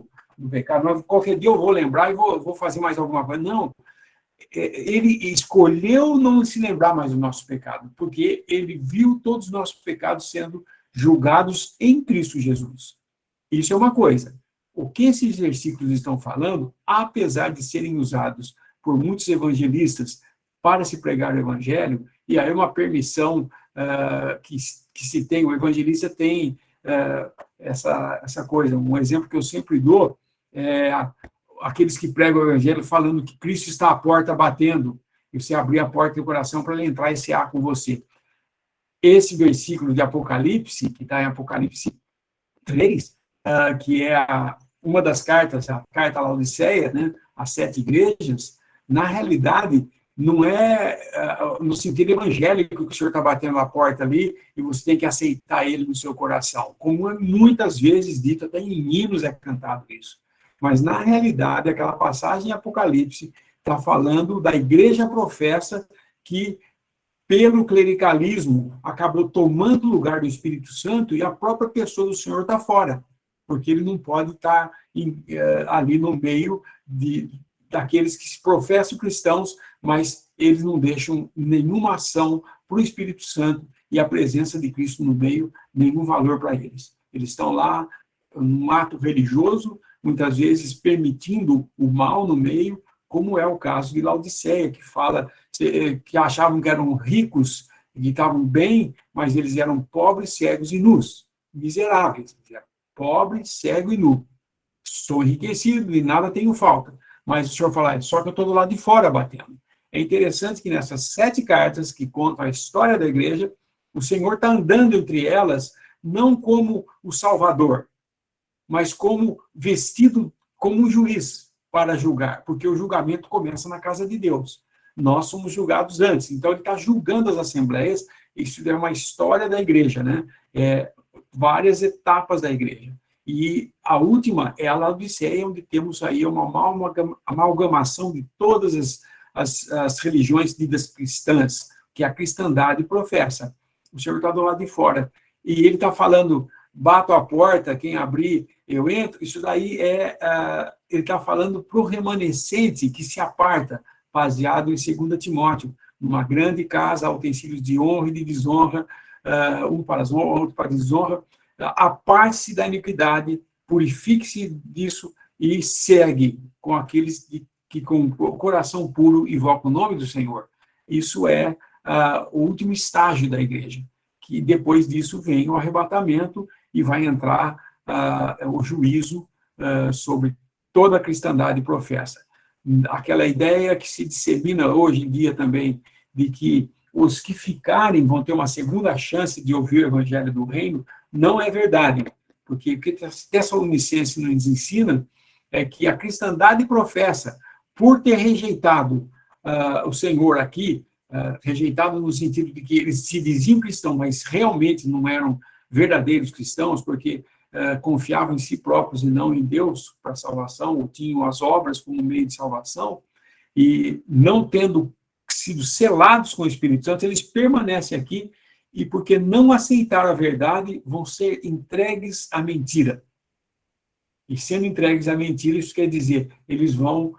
pecado, mas qualquer dia eu vou lembrar e vou fazer mais alguma coisa. Não. Ele escolheu não se lembrar mais do nosso pecado, porque ele viu todos os nossos pecados sendo julgados em Cristo Jesus. Isso é uma coisa. O que esses versículos estão falando, apesar de serem usados por muitos evangelistas para se pregar o evangelho, e aí uma permissão que se tem, o evangelista tem essa coisa. Um exemplo que eu sempre dou é aqueles que pregam o evangelho falando que Cristo está à porta batendo, e você abrir a porta do coração para ele entrar e cear com você. Esse versículo de Apocalipse, que está em Apocalipse 3, que é uma das cartas, a carta à Laodiceia, né, as 7 igrejas, na realidade, não é no sentido evangélico que o Senhor está batendo na porta ali e você tem que aceitar ele no seu coração. Como é muitas vezes dito, até em hinos é cantado isso. Mas, na realidade, aquela passagem em Apocalipse está falando da igreja professa que, pelo clericalismo, acabou tomando o lugar do Espírito Santo e a própria pessoa do Senhor está fora, porque ele não pode estar ali no meio daqueles que se professam cristãos, mas eles não deixam nenhuma ação para o Espírito Santo e a presença de Cristo no meio, nenhum valor para eles. Eles estão lá num ato religioso, muitas vezes permitindo o mal no meio, como é o caso de Laodiceia, que fala que achavam que eram ricos, que estavam bem, mas eles eram pobres, cegos e nus, miseráveis. Pobre, cego e nu. Sou enriquecido e nada tenho falta. Mas o senhor fala, só que eu estou do lado de fora batendo. É interessante que nessas 7 cartas que contam a história da igreja, o Senhor está andando entre elas, não como o Salvador, mas como vestido como um juiz para julgar, porque o julgamento começa na casa de Deus. Nós somos julgados antes. Então, ele está julgando as assembleias. Isso é uma história da igreja, né? Várias etapas da igreja. E a última é a Laodiceia, onde temos aí uma amalgamação de todas as religiões ditas cristãs, que a cristandade professa. O Senhor está do lado de fora. E ele está falando, bato a porta, quem abrir, eu entro. Isso daí ele está falando para o remanescente que se aparta, baseado em 2 Timóteo, numa grande casa, há utensílios de honra e de desonra, um para as honras, outro para a desonra. Aparte-se da iniquidade, purifique-se disso e segue com aqueles que com o coração puro invocam o nome do Senhor. Isso é o último estágio da igreja, que depois disso vem o arrebatamento e vai entrar o juízo sobre toda a cristandade professa. Aquela ideia que se dissemina hoje em dia também, de que os que ficarem vão ter uma segunda chance de ouvir o evangelho do reino, não é verdade, porque o que Tessalonicenses nos ensina é que a cristandade professa, por ter rejeitado o Senhor aqui, rejeitado no sentido de que eles se diziam cristãos, mas realmente não eram verdadeiros cristãos, porque confiavam em si próprios e não em Deus para a salvação, ou tinham as obras como meio de salvação, e não tendo sido selados com o Espírito Santo, eles permanecem aqui, e porque não aceitaram a verdade, vão ser entregues à mentira. E sendo entregues à mentira, isso quer dizer, eles vão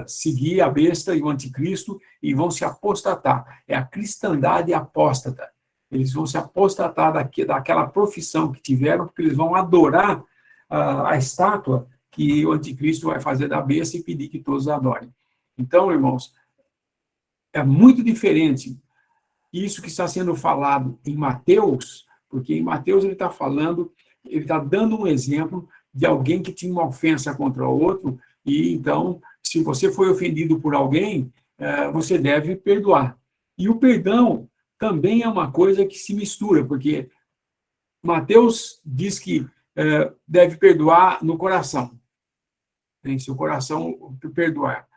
seguir a besta e o anticristo e vão se apostatar. É a cristandade apóstata. Eles vão se apostatar daquela profissão que tiveram, porque eles vão adorar a estátua que o anticristo vai fazer da besta e pedir que todos adorem. Então, irmãos, é muito diferente isso que está sendo falado em Mateus, porque em Mateus ele está falando, ele está dando um exemplo de alguém que tinha uma ofensa contra o outro, e então, se você foi ofendido por alguém, você deve perdoar. E o perdão também é uma coisa que se mistura, porque Mateus diz que deve perdoar no coração. Se o coração perdoar.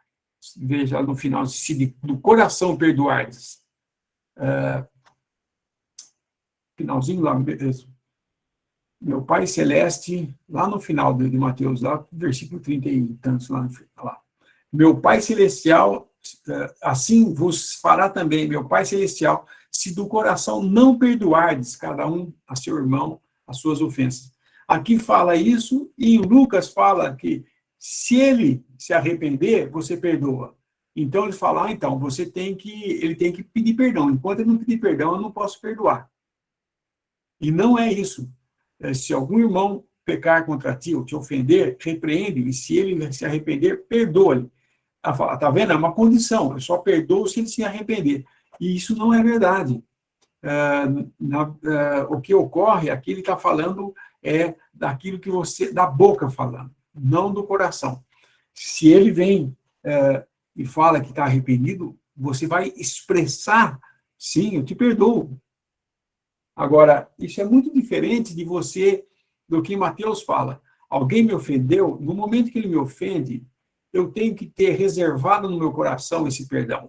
Veja no final, se do coração perdoardes. Finalzinho lá, meu Pai Celeste, lá no final de Mateus, lá, versículo 30 e tantos, lá. Meu Pai Celestial, assim vos fará também, meu Pai Celestial, se do coração não perdoardes cada um a seu irmão as suas ofensas. Aqui fala isso, e em Lucas fala que se ele se arrepender, você perdoa. Então ele fala, então, ele tem que pedir perdão. Enquanto ele não pedir perdão, eu não posso perdoar. E não é isso. Se algum irmão pecar contra ti ou te ofender, repreende, e se ele se arrepender, perdoa-lhe. Está vendo? É uma condição. Eu só perdoo se ele se arrepender. E isso não é verdade. O que ocorre, aqui ele está falando daquilo que você, da boca falando, não do coração. Se ele vem e fala que está arrependido, você vai expressar, sim, eu te perdoo. Agora, isso é muito diferente do que Mateus fala. Alguém me ofendeu, no momento que ele me ofende, eu tenho que ter reservado no meu coração esse perdão.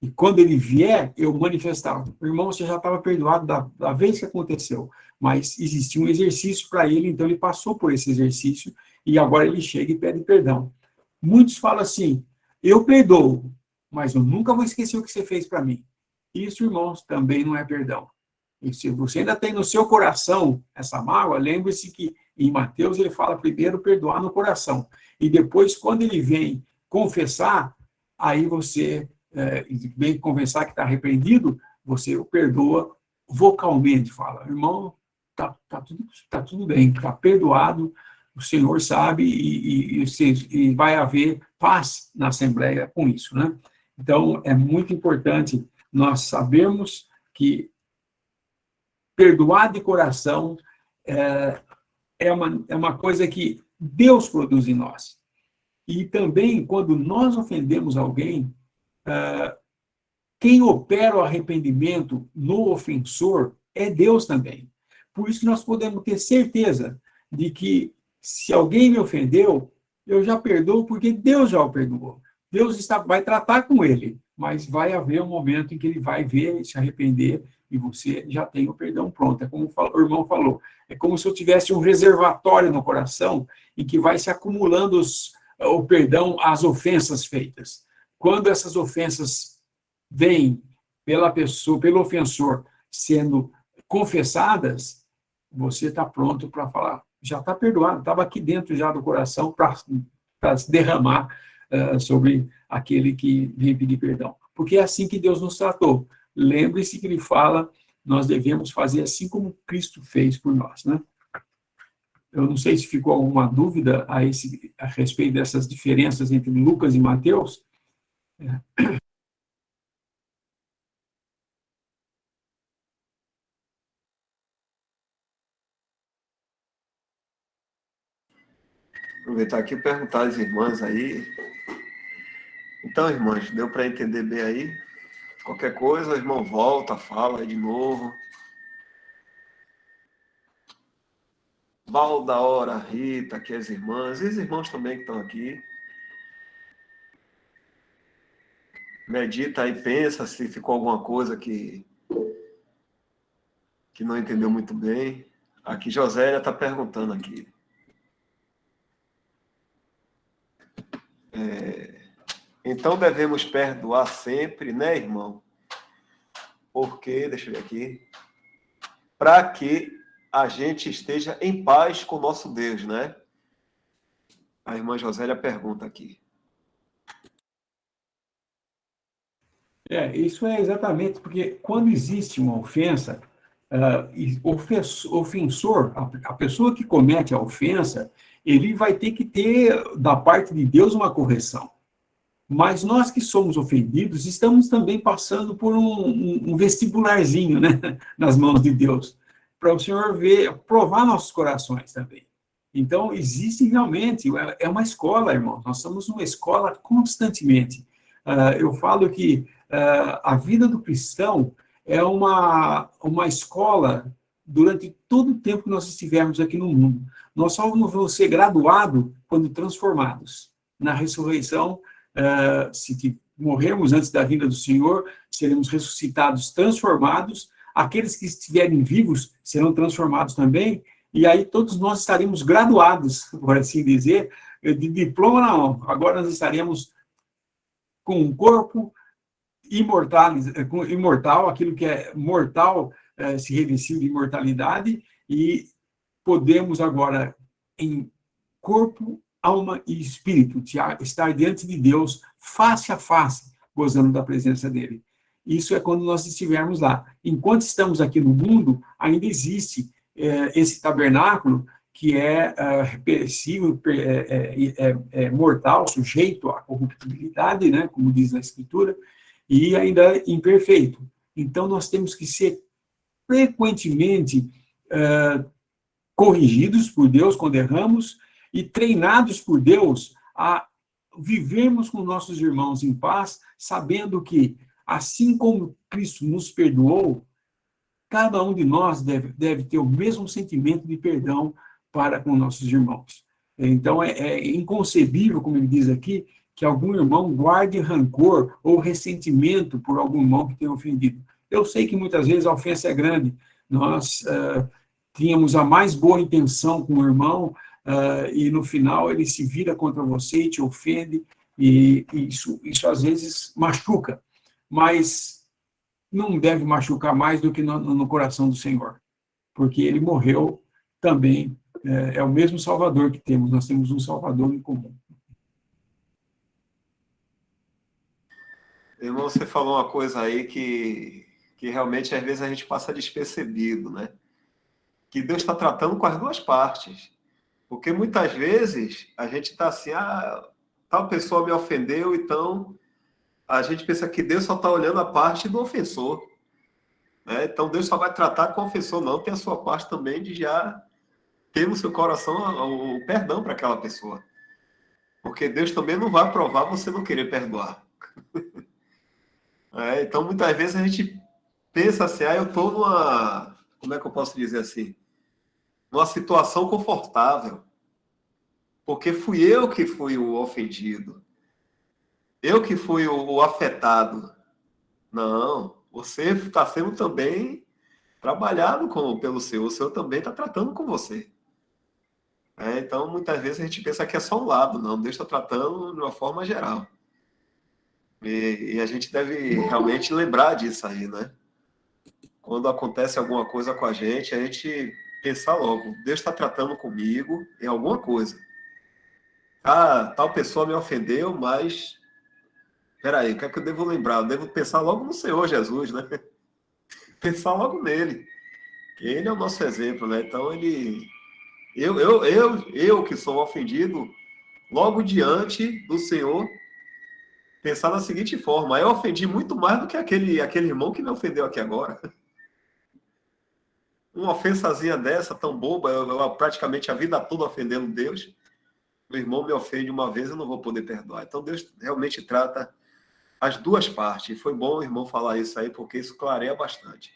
E quando ele vier, eu manifestar. Irmão, você já estava perdoado da vez que aconteceu, mas existia um exercício para ele, então ele passou por esse exercício, e agora ele chega e pede perdão. Muitos falam assim, eu perdoo, mas eu nunca vou esquecer o que você fez para mim. Isso, irmãos, também não é perdão. E se você ainda tem no seu coração essa mágoa, lembre-se que em Mateus ele fala primeiro perdoar no coração. E depois, quando ele vem confessar, aí você vem confessar que está arrependido, você o perdoa vocalmente. Fala, irmão, tá tudo bem, está perdoado, o Senhor sabe e vai haver paz na Assembleia com isso, né? Então, é muito importante nós sabermos que perdoar de coração é uma coisa que Deus produz em nós. E também, quando nós ofendemos alguém, quem opera o arrependimento no ofensor é Deus também. Por isso que nós podemos ter certeza de que, se alguém me ofendeu, eu já perdoo porque Deus já o perdoou. Deus vai tratar com ele, mas vai haver um momento em que ele vai ver, se arrepender, e você já tem o perdão pronto. É como o irmão falou, é como se eu tivesse um reservatório no coração em que vai se acumulando o perdão às ofensas feitas. Quando essas ofensas vêm pela pessoa, pelo ofensor, sendo confessadas, você está pronto para falar, já está perdoado, estava aqui dentro já do coração para se derramar sobre aquele que vem pedir perdão. Porque é assim que Deus nos tratou. Lembre-se que ele fala, nós devemos fazer assim como Cristo fez por nós, né? Eu não sei se ficou alguma dúvida a respeito dessas diferenças entre Lucas e Mateus. Aproveitar aqui e perguntar às irmãs aí. Então, irmãs, deu para entender bem aí? Qualquer coisa, o irmão volta, fala aí de novo. Valdaora, Rita, aqui as irmãs, e os irmãos também que estão aqui. Medita aí, pensa se ficou alguma coisa que não entendeu muito bem. Aqui, Josélia está perguntando aqui. Então devemos perdoar sempre, né, irmão? Porque, deixa eu ver aqui, para que a gente esteja em paz com o nosso Deus, né? A irmã Josélia pergunta aqui. Isso é exatamente, porque quando existe uma ofensa, ofensor, a pessoa que comete a ofensa, ele vai ter que ter, da parte de Deus, uma correção. Mas nós que somos ofendidos, estamos também passando por um vestibularzinho, né, nas mãos de Deus, para o Senhor ver, provar nossos corações também. Então, existe realmente, é uma escola, irmãos, nós estamos numa escola constantemente. Eu falo que a vida do cristão é uma escola durante todo o tempo que nós estivermos aqui no mundo. Nós só vamos ser graduados quando transformados. Na ressurreição, se morrermos antes da vinda do Senhor, seremos ressuscitados, transformados. Aqueles que estiverem vivos serão transformados também, e aí todos nós estaremos graduados, por assim dizer, de diploma na mão. Agora nós estaremos com um corpo imortal, aquilo que é mortal se revestiu de imortalidade, e podemos agora, em corpo, alma e espírito, estar diante de Deus, face a face, gozando da presença dele. Isso é quando nós estivermos lá. Enquanto estamos aqui no mundo, ainda existe esse tabernáculo que é perecível, mortal, sujeito à corruptibilidade, né, como diz na Escritura, e ainda é imperfeito. Então, nós temos que ser frequentemente corrigidos por Deus quando erramos e treinados por Deus a vivermos com nossos irmãos em paz, sabendo que, assim como Cristo nos perdoou, cada um de nós deve ter o mesmo sentimento de perdão para com nossos irmãos. Então, é inconcebível, como ele diz aqui, que algum irmão guarde rancor ou ressentimento por algum irmão que tenha ofendido. Eu sei que muitas vezes a ofensa é grande. Nós tínhamos a mais boa intenção com o irmão, e no final ele se vira contra você e te ofende, e isso às vezes machuca, mas não deve machucar mais do que no coração do Senhor, porque ele morreu também, é o mesmo Salvador que temos, nós temos um Salvador em comum. Irmão, você falou uma coisa aí que realmente às vezes a gente passa despercebido, né? Que Deus está tratando com as duas partes. Porque muitas vezes a gente está assim, tal pessoa me ofendeu, então a gente pensa que Deus só está olhando a parte do ofensor, né? Então Deus só vai tratar com o ofensor, não, tem a sua parte também de já ter no seu coração o perdão para aquela pessoa. Porque Deus também não vai aprovar você não querer perdoar. Então muitas vezes a gente pensa assim, eu estou numa, como é que eu posso dizer assim? Numa situação confortável. Porque fui eu que fui o ofendido. Eu que fui o afetado. Não, você está sendo também trabalhado pelo Senhor. O Senhor também está tratando com você. Então, muitas vezes a gente pensa que é só um lado. Não, Deus está tratando de uma forma geral. E a gente deve realmente lembrar disso aí, né? Quando acontece alguma coisa com a gente pensar logo, Deus está tratando comigo em alguma coisa. Tal pessoa me ofendeu, mas peraí, o que é que eu devo lembrar? Eu devo pensar logo no Senhor Jesus, né? Pensar logo nele. Ele é o nosso exemplo, né? Então, eu que sou ofendido, logo diante do Senhor, pensar da seguinte forma: eu ofendi muito mais do que aquele irmão que me ofendeu aqui agora. Uma ofensazinha dessa, tão boba, eu praticamente a vida toda ofendendo Deus. O irmão me ofende uma vez, eu não vou poder perdoar. Então, Deus realmente trata as duas partes. E foi bom o irmão falar isso aí, porque isso clareia bastante.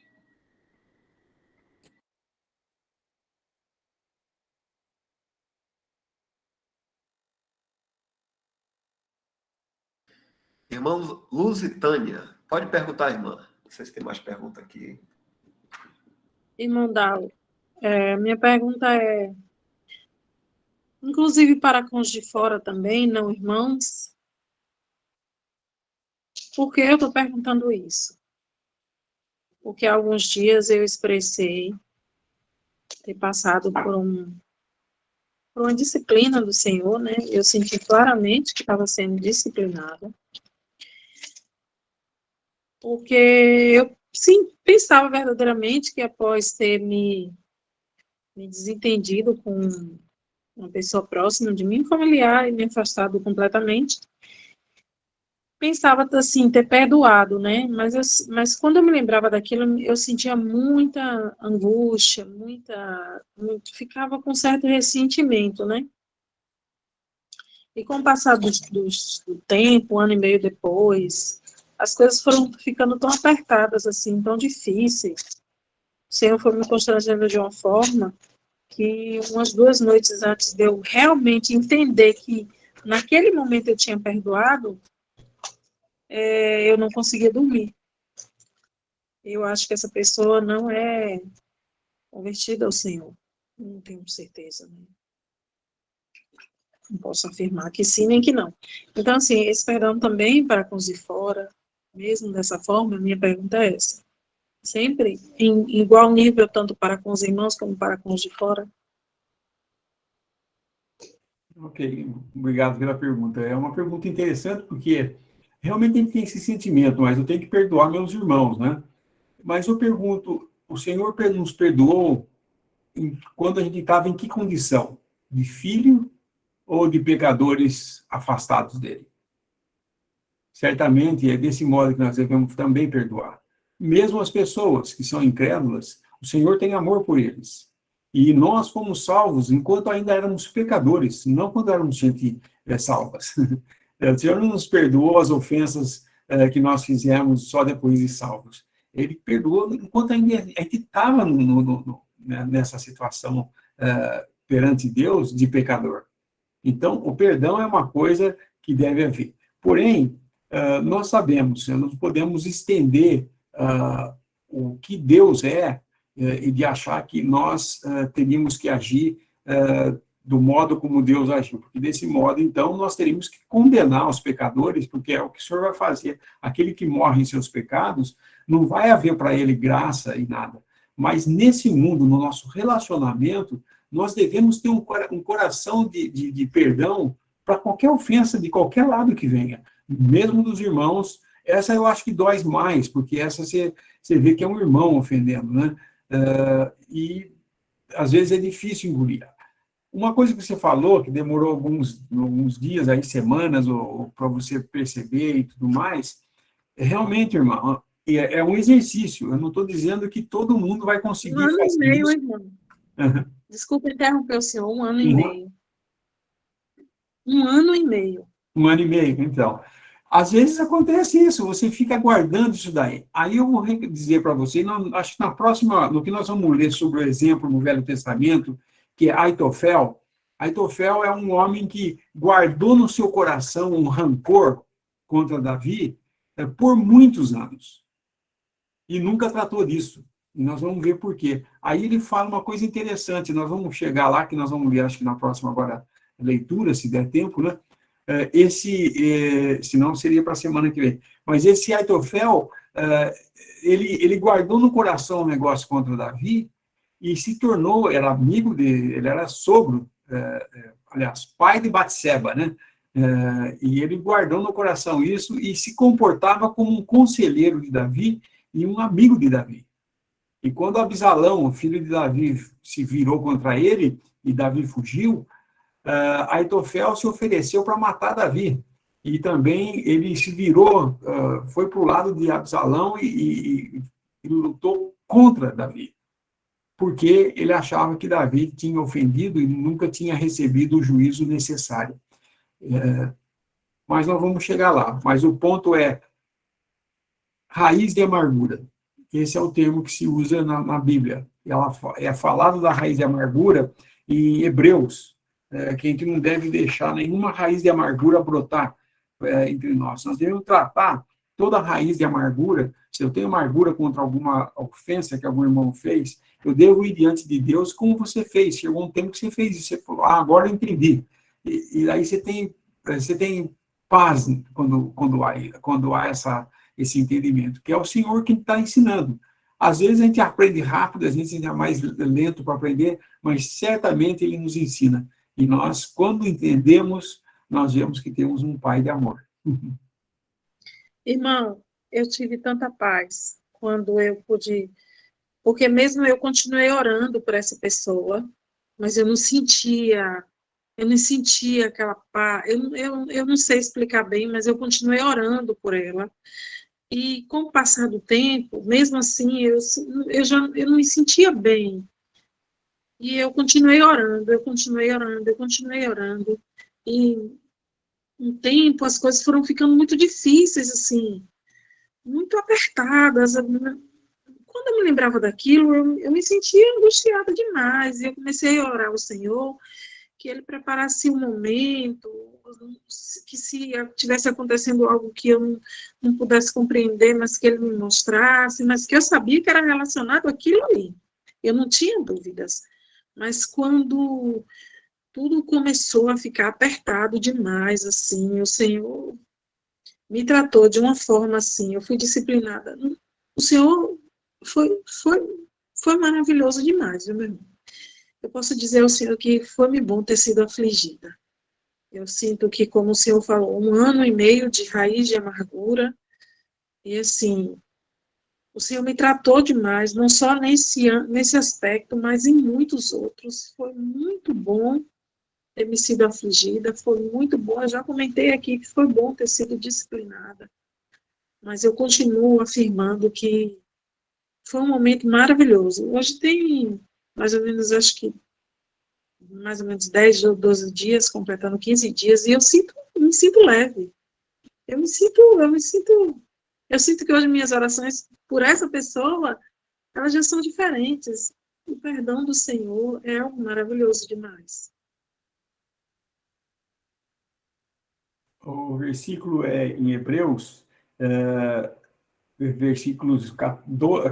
Irmã Lusitânia, pode perguntar, irmã. Não sei se tem mais pergunta aqui. Irmão Dalo, minha pergunta é, inclusive para com os de fora também, não irmãos? Por que eu estou perguntando isso? Porque há alguns dias eu expressei ter passado por uma disciplina do Senhor, né? Eu senti claramente que estava sendo disciplinada. Porque eu, sim, pensava verdadeiramente que após ter me desentendido com uma pessoa próxima de mim, familiar, e me afastado completamente, pensava, assim, ter perdoado, né? Mas quando eu me lembrava daquilo, eu sentia muita angústia, ficava com certo ressentimento, né? E com o passar do tempo, um ano e meio depois, as coisas foram ficando tão apertadas, assim, tão difíceis. O Senhor foi me constrangendo de uma forma que umas 2 noites antes de eu realmente entender que naquele momento eu tinha perdoado, eu não conseguia dormir. Eu acho que essa pessoa não é convertida ao Senhor. Não tenho certeza, né? Não posso afirmar que sim, nem que não. Então, assim, esse perdão também para com os de fora, mesmo dessa forma, a minha pergunta é essa. Sempre em igual nível, tanto para com os irmãos como para com os de fora? Ok, obrigado pela pergunta. É uma pergunta interessante, porque realmente a gente tem esse sentimento, mas eu tenho que perdoar meus irmãos, né? Mas eu pergunto, o Senhor nos perdoou quando a gente estava em que condição? De filho ou de pecadores afastados dele? Certamente é desse modo que nós devemos também perdoar. Mesmo as pessoas que são incrédulas, o Senhor tem amor por eles. E nós fomos salvos enquanto ainda éramos pecadores, não quando éramos gente salvas. O Senhor não nos perdoou as ofensas que nós fizemos só depois de salvos. Ele perdoou enquanto ainda a gente estava nessa situação perante Deus de pecador. Então, o perdão é uma coisa que deve haver. Porém, nós sabemos, nós podemos estender o que Deus é e de achar que nós teríamos que agir do modo como Deus agiu, porque desse modo, então, nós teríamos que condenar os pecadores, porque é o que o Senhor vai fazer. Aquele que morre em seus pecados, não vai haver para ele graça e nada. Mas nesse mundo, no nosso relacionamento, nós devemos ter um coração de perdão para qualquer ofensa de qualquer lado que venha, mesmo dos irmãos. Essa eu acho que dói mais, porque essa você vê que é um irmão ofendendo, né? E às vezes é difícil engolir. Uma coisa que você falou, que demorou alguns dias, aí, semanas, ou para você perceber e tudo mais, realmente, irmão, é um exercício. Eu não estou dizendo que todo mundo vai 1 conseguir ano e fazer meio, isso. irmão. Desculpa interromper o senhor, 1 ano e Uhum. meio. 1 ano e meio. 1 ano e meio, então. Às vezes acontece isso, você fica aguardando isso daí. Aí eu vou dizer para você, acho que na próxima, no que nós vamos ler sobre o exemplo no Velho Testamento, que é Aitofel. Aitofel é um homem que guardou no seu coração um rancor contra Davi por muitos anos. E nunca tratou disso. E nós vamos ver por quê. Aí ele fala uma coisa interessante, nós vamos chegar lá, que nós vamos ler, acho que na próxima agora leitura, se der tempo, né? Senão seria para a semana que vem. Mas esse Aitofel, ele guardou no coração um negócio contra Davi e se tornou, era amigo dele, ele era sogro, aliás, pai de Batseba, né? E ele guardou no coração isso e se comportava como um conselheiro de Davi e um amigo de Davi. E quando Absalão, o filho de Davi, se virou contra ele e Davi fugiu, Aitofel se ofereceu para matar Davi. E também ele se virou, foi para o lado de Absalão e lutou contra Davi, porque ele achava que Davi tinha ofendido e nunca tinha recebido o juízo necessário. Mas nós vamos chegar lá. Mas o ponto é raiz de amargura. Esse é o termo que se usa na Bíblia. Ela é falado da raiz de amargura em Hebreus, que a gente não deve deixar nenhuma raiz de amargura brotar entre nós. Nós devemos tratar toda raiz de amargura. Se eu tenho amargura contra alguma ofensa que algum irmão fez, eu devo ir diante de Deus como você fez. Chegou um tempo que você fez isso, você falou, agora eu entendi. E aí você tem paz quando há esse entendimento, que é o Senhor que está ensinando. Às vezes a gente aprende rápido, às vezes a gente é mais lento para aprender, mas certamente Ele nos ensina. E nós, quando entendemos, nós vemos que temos um Pai de amor. Irmão, eu tive tanta paz quando eu pude, porque mesmo eu continuei orando por essa pessoa, mas eu não sentia aquela paz, eu não sei explicar bem, mas eu continuei orando por ela. E com o passar do tempo, mesmo assim, eu não me sentia bem. E eu continuei orando, eu continuei orando, eu continuei orando. E um tempo as coisas foram ficando muito difíceis, assim, muito apertadas. Quando eu me lembrava daquilo, eu me sentia angustiada demais. E eu comecei a orar ao Senhor que Ele preparasse um momento, que se tivesse acontecendo algo que eu não pudesse compreender, mas que Ele me mostrasse, mas que eu sabia que era relacionado àquilo ali. Eu não tinha dúvidas. Mas quando tudo começou a ficar apertado demais, assim, o Senhor me tratou de uma forma assim, eu fui disciplinada. O Senhor foi maravilhoso demais, viu, meu irmão? Eu posso dizer ao Senhor que foi-me bom ter sido afligida. Eu sinto que, como o Senhor falou, 1 ano e meio de raiz de amargura, e assim, o Senhor me tratou demais, não só nesse aspecto, mas em muitos outros. Foi muito bom ter me sido afligida, foi muito bom. Eu já comentei aqui que foi bom ter sido disciplinada, mas eu continuo afirmando que foi um momento maravilhoso. Hoje tem mais ou menos, acho que mais ou menos 10 ou 12 dias, completando 15 dias, e me sinto leve. Eu sinto que hoje minhas orações por essa pessoa, elas já são diferentes. O perdão do Senhor é algo maravilhoso demais. O versículo é em Hebreus,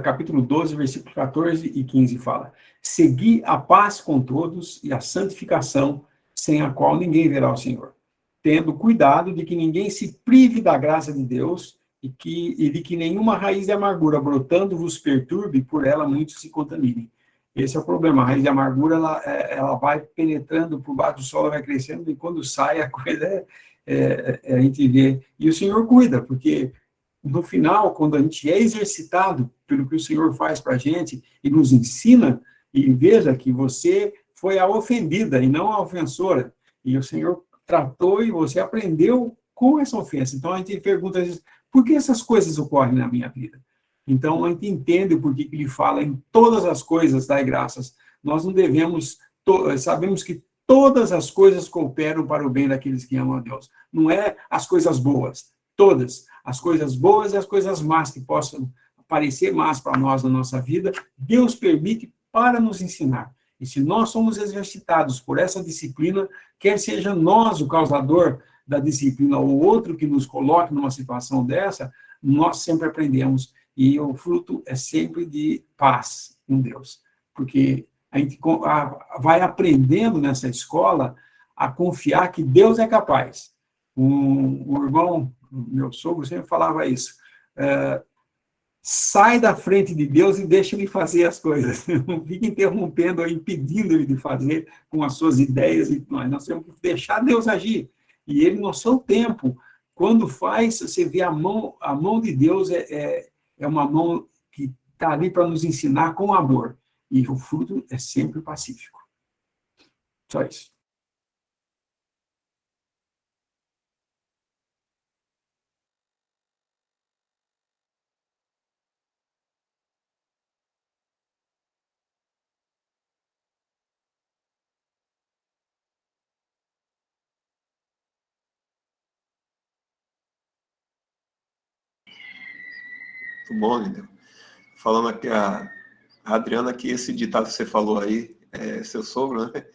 capítulo 12, versículos 14 e 15 fala: segui a paz com todos e a santificação, sem a qual ninguém verá o Senhor, tendo cuidado de que ninguém se prive da graça de Deus e de que nenhuma raiz de amargura brotando vos perturbe, por ela muitos se contaminem. Esse é o problema. A raiz de amargura, ela vai penetrando por baixo do solo, vai crescendo, e quando sai, a coisa a gente vê. E o Senhor cuida, porque no final, quando a gente é exercitado pelo que o Senhor faz para a gente e nos ensina, e veja que você foi a ofendida e não a ofensora, e o Senhor tratou e você aprendeu com essa ofensa. Então, a gente pergunta às vezes, por que essas coisas ocorrem na minha vida? Então, a gente entende por que ele fala em todas as coisas, dai graças. Nós não devemos, sabemos que todas as coisas cooperam para o bem daqueles que amam a Deus. Não é as coisas boas, todas. As coisas boas e as coisas más que possam parecer más para nós na nossa vida, Deus permite para nos ensinar. E se nós somos exercitados por essa disciplina, quer seja nós o causador da disciplina ou outro que nos coloque numa situação dessa, nós sempre aprendemos. E o fruto é sempre de paz com Deus. Porque a gente vai aprendendo nessa escola a confiar que Deus é capaz. Um irmão, meu sogro, sempre falava isso. Sai da frente de Deus e deixa ele fazer as coisas. Não fica interrompendo ou impedindo ele de fazer com as suas ideias. Nós temos que deixar Deus agir. E ele, no seu tempo, quando faz, você vê a mão de Deus é uma mão que está ali para nos ensinar com amor. E o fruto é sempre pacífico. Só isso. Muito bom, Lindel. Falando aqui, a Adriana, que esse ditado que você falou aí, seu sogro, né?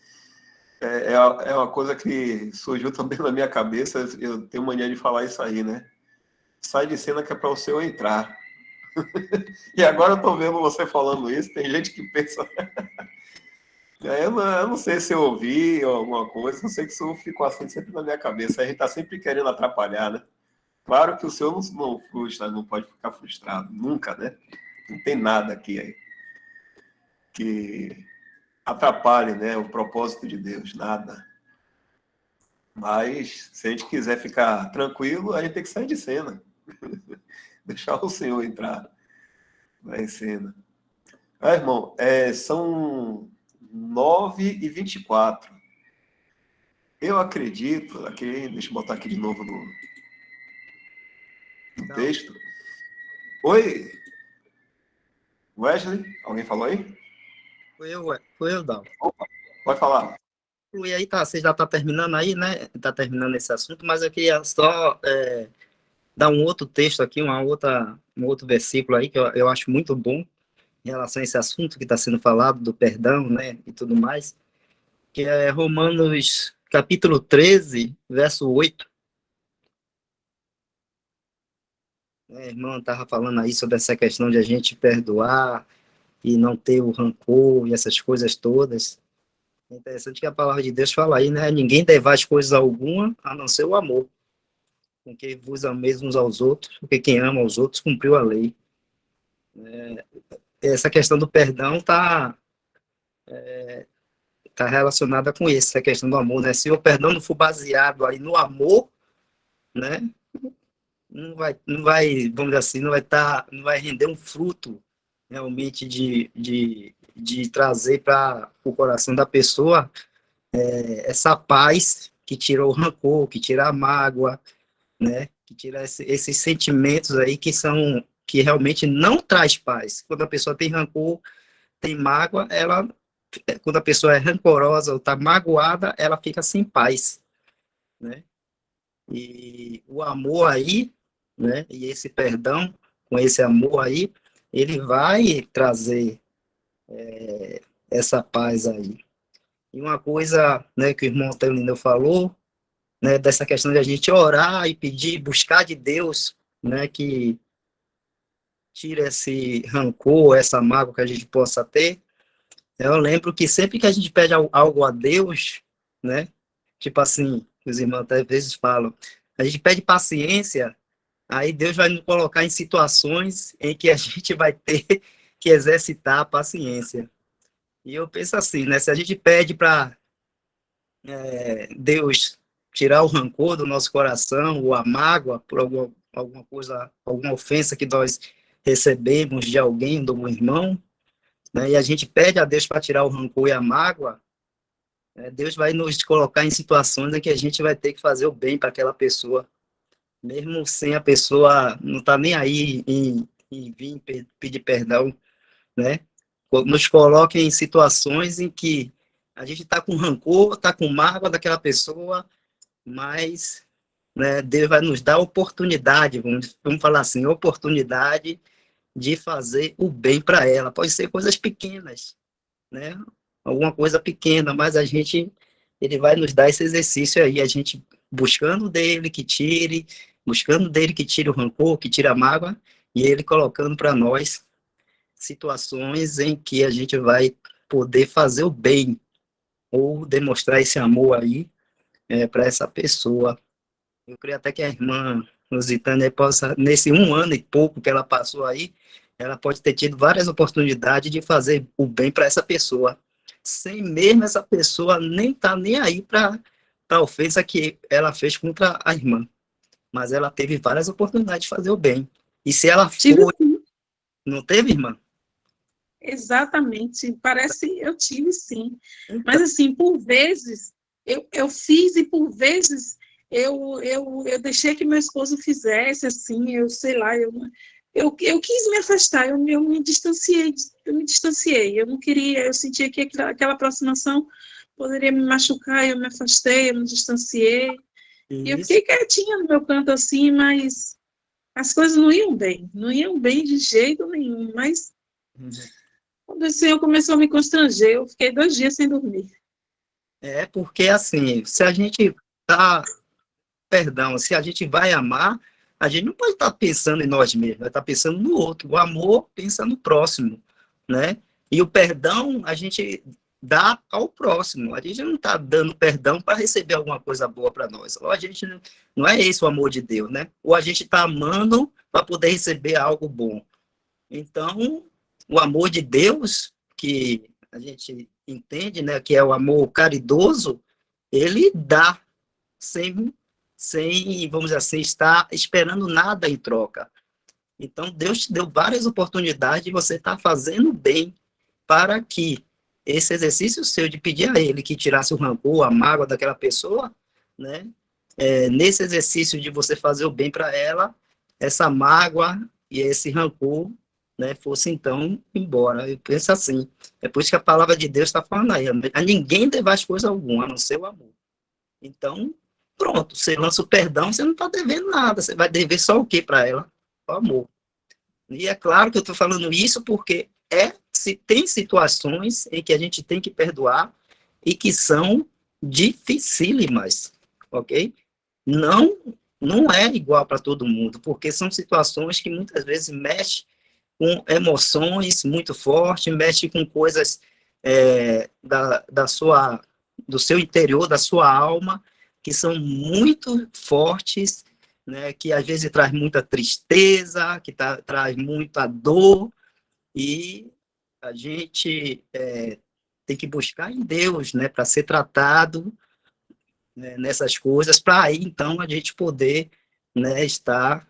É uma coisa que surgiu também na minha cabeça. Eu tenho mania de falar isso aí, né? Sai de cena que é para o seu entrar. E agora eu estou vendo você falando isso, tem gente que pensa... eu não sei se eu ouvi alguma coisa, eu sei que isso ficou assim sempre na minha cabeça. A gente está sempre querendo atrapalhar, né? Claro que o senhor não frustra, não pode ficar frustrado, nunca, né? Não tem nada aqui que atrapalhe, né, o propósito de Deus, nada. Mas, se a gente quiser ficar tranquilo, a gente tem que sair de cena. Deixar o Senhor entrar na cena. Irmão, são 9h24. Eu acredito, deixa eu botar aqui de novo no texto. Oi, Wesley, alguém falou aí? Foi eu, Dal. Opa, pode falar. E aí, você já está terminando aí, né? Está terminando esse assunto, mas eu queria só dar um outro texto aqui, um outro versículo aí, que eu acho muito bom em relação a esse assunto que está sendo falado, do perdão, né? E tudo mais, que é Romanos, capítulo 13, verso 8. A irmã estava falando aí sobre essa questão de a gente perdoar e não ter o rancor e essas coisas todas. É interessante que a palavra de Deus fala aí, né? Ninguém devaz coisa alguma a não ser o amor, com que vos ameis uns aos outros, porque quem ama aos outros cumpriu a lei. Essa questão do perdão tá relacionada com isso, essa questão do amor, né? Se o perdão não for baseado aí no amor, né? Não vai, vamos dizer assim, não vai render um fruto realmente de trazer para o coração da pessoa essa paz que tira o rancor, que tira a mágoa, né? Que tira esses sentimentos aí que realmente não traz paz. Quando a pessoa tem rancor, tem mágoa, quando a pessoa é rancorosa ou está magoada, ela fica sem paz, né? E o amor aí, né? E esse perdão, com esse amor aí, ele vai trazer essa paz aí. E uma coisa, né, que o irmão Teolino falou, né, dessa questão de a gente orar e pedir, buscar de Deus, né, que tira esse rancor, essa mágoa que a gente possa ter. Eu lembro que sempre que a gente pede algo a Deus, né? Tipo assim, os irmãos até às vezes falam, a gente pede paciência, aí Deus vai nos colocar em situações em que a gente vai ter que exercitar a paciência. E eu penso assim, né? Se a gente pede para Deus tirar o rancor do nosso coração, ou a mágoa por alguma coisa, alguma ofensa que nós recebemos de alguém, de um irmão, né? E a gente pede a Deus para tirar o rancor e a mágoa, Deus vai nos colocar em situações em que a gente vai ter que fazer o bem para aquela pessoa, mesmo sem a pessoa não estar nem aí em vir pedir perdão, né? Nos coloca em situações em que a gente está com rancor, está com mágoa daquela pessoa, mas, né, Deus vai nos dar a oportunidade, vamos falar assim, oportunidade de fazer o bem para ela. Pode ser coisas pequenas, né? Alguma coisa pequena, mas ele vai nos dar esse exercício aí, a gente buscando dele que tire, buscando dele que tire o rancor, que tire a mágoa, e ele colocando para nós situações em que a gente vai poder fazer o bem, ou demonstrar esse amor aí para essa pessoa. Eu creio até que a irmã Lusitânia possa, nesse 1 ano e pouco que ela passou aí, ela pode ter tido várias oportunidades de fazer o bem para essa pessoa, sem mesmo essa pessoa nem estar nem aí para a ofensa que ela fez contra a irmã. Mas ela teve várias oportunidades de fazer o bem. E se ela Tive foi, sim, não teve, irmã? exatamente. Parece, eu tive sim. Então, Mas, assim, por vezes, eu fiz e por vezes eu deixei que meu esposo fizesse, assim, eu sei lá, eu quis me afastar, eu me distanciei, eu não queria, eu sentia que aquela aproximação poderia me machucar, eu me afastei, eu me distanciei, e eu isso. fiquei quietinha no meu canto assim, mas as coisas não iam bem de jeito nenhum, mas quando o Senhor começou a me constranger, eu fiquei 2 dias sem dormir. É porque, assim, se a gente tá, perdão, se a gente vai amar, a gente não pode estar pensando em nós mesmos, vai estar pensando no outro. O amor pensa no próximo, né? E o perdão a gente dá ao próximo. A gente não está dando perdão para receber alguma coisa boa para nós. Ou a gente não é esse o amor de Deus, né? Ou a gente está amando para poder receber algo bom. Então, o amor de Deus, que a gente entende, né, que é o amor caridoso, ele dá sem, vamos dizer assim, estar esperando nada em troca. Então, Deus te deu várias oportunidades de você estar fazendo bem para que esse exercício seu de pedir a Ele que tirasse o rancor, a mágoa daquela pessoa, né? Nesse exercício de você fazer o bem para ela, essa mágoa e esse rancor, né, fosse então embora. Eu penso assim. É por isso que a palavra de Deus está falando aí. A ninguém devais coisa alguma, a não ser o amor. Então, pronto, você lança o perdão, você não está devendo nada, você vai dever só o quê para ela? O amor. E é claro que eu estou falando isso porque se tem situações em que a gente tem que perdoar e que são dificílimas, ok? Não, não é igual para todo mundo, porque são situações que muitas vezes mexem com emoções muito fortes, mexem com coisas do seu interior, da sua alma, que são muito fortes, né, que às vezes traz muita tristeza, que traz muita dor, e a gente tem que buscar em Deus, né, para ser tratado, né, nessas coisas, para aí então a gente poder, né, estar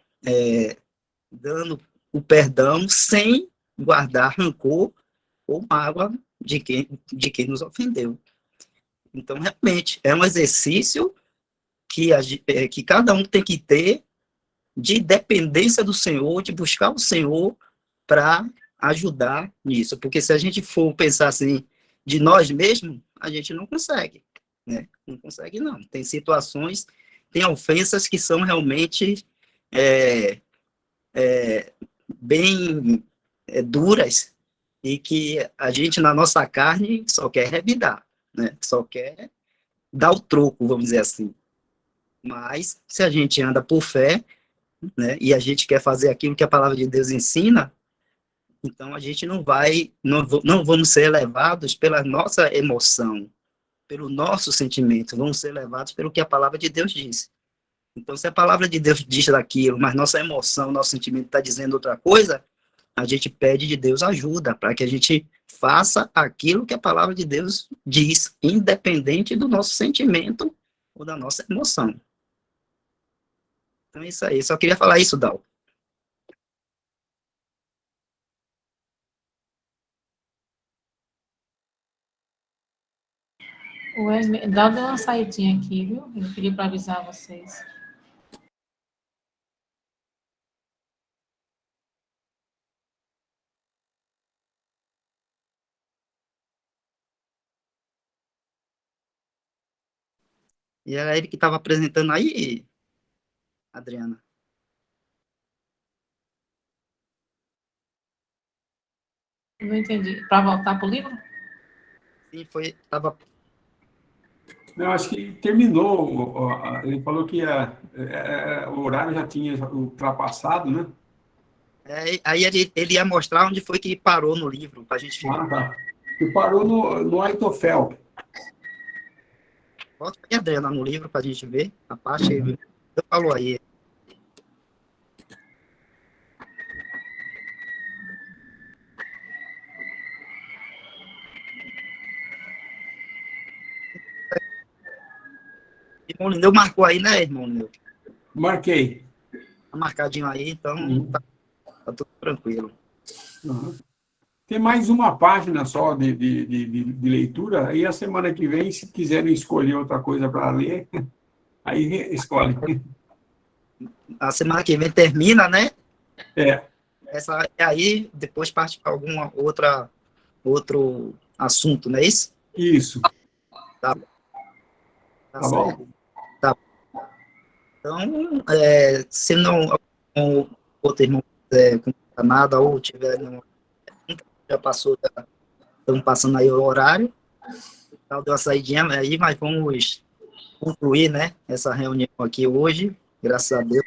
dando o perdão sem guardar rancor ou mágoa de quem nos ofendeu. Então, realmente, é um exercício que cada um tem que ter de dependência do Senhor, de buscar o Senhor para ajudar nisso. Porque se a gente for pensar assim, de nós mesmos, a gente não consegue, né? Não consegue, não. Tem situações, tem ofensas que são realmente bem duras e que a gente, na nossa carne, só quer revidar, né? Só quer dar o troco, vamos dizer assim. Mas, se a gente anda por fé, né, e a gente quer fazer aquilo que a palavra de Deus ensina, Então, a gente não vamos ser levados pela nossa emoção, pelo nosso sentimento, vamos ser levados pelo que a palavra de Deus diz. Então, se a palavra de Deus diz daquilo, mas nossa emoção, nosso sentimento está dizendo outra coisa, a gente pede de Deus ajuda para que a gente faça aquilo que a palavra de Deus diz, independente do nosso sentimento ou da nossa emoção. Então é isso aí, só queria falar isso, Dal. O Dal deu uma saidinha aqui, viu? Ele pediu para avisar vocês. E era ele que estava apresentando aí, Adriana. Não entendi. Para voltar para o livro? Sim, estava. Não, acho que terminou. Ele falou que o horário já tinha ultrapassado, né? Aí ele ia mostrar onde foi que parou no livro, para a gente ficar. Ah, tá. E parou no Aitofel. Bota aí, Adriana, no livro para a gente ver a parte que ele falou aí. Irmão Lineu marcou aí, né, irmão Lineu? Marquei. Tá marcadinho aí, então tá tudo tranquilo. Uhum. Tem mais uma página só de leitura, aí a semana que vem, se quiserem escolher outra coisa para ler, aí escolhe. A semana que vem termina, né? É. Essa aí, depois parte para alguma outro assunto, não é isso? Isso. Tá Tá certo. bom? Tá. Então, se não outro irmão quiser comentar nada ou tiver nenhuma pergunta, já passou, estamos passando aí o horário, então deu uma saidinha aí, mas vamos concluir, né, essa reunião aqui hoje, graças a Deus.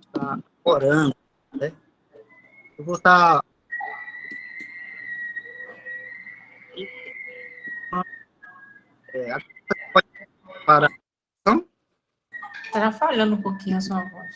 Está orando, né? Eu vou estar acho que pode parar. Está falhando um pouquinho a sua voz.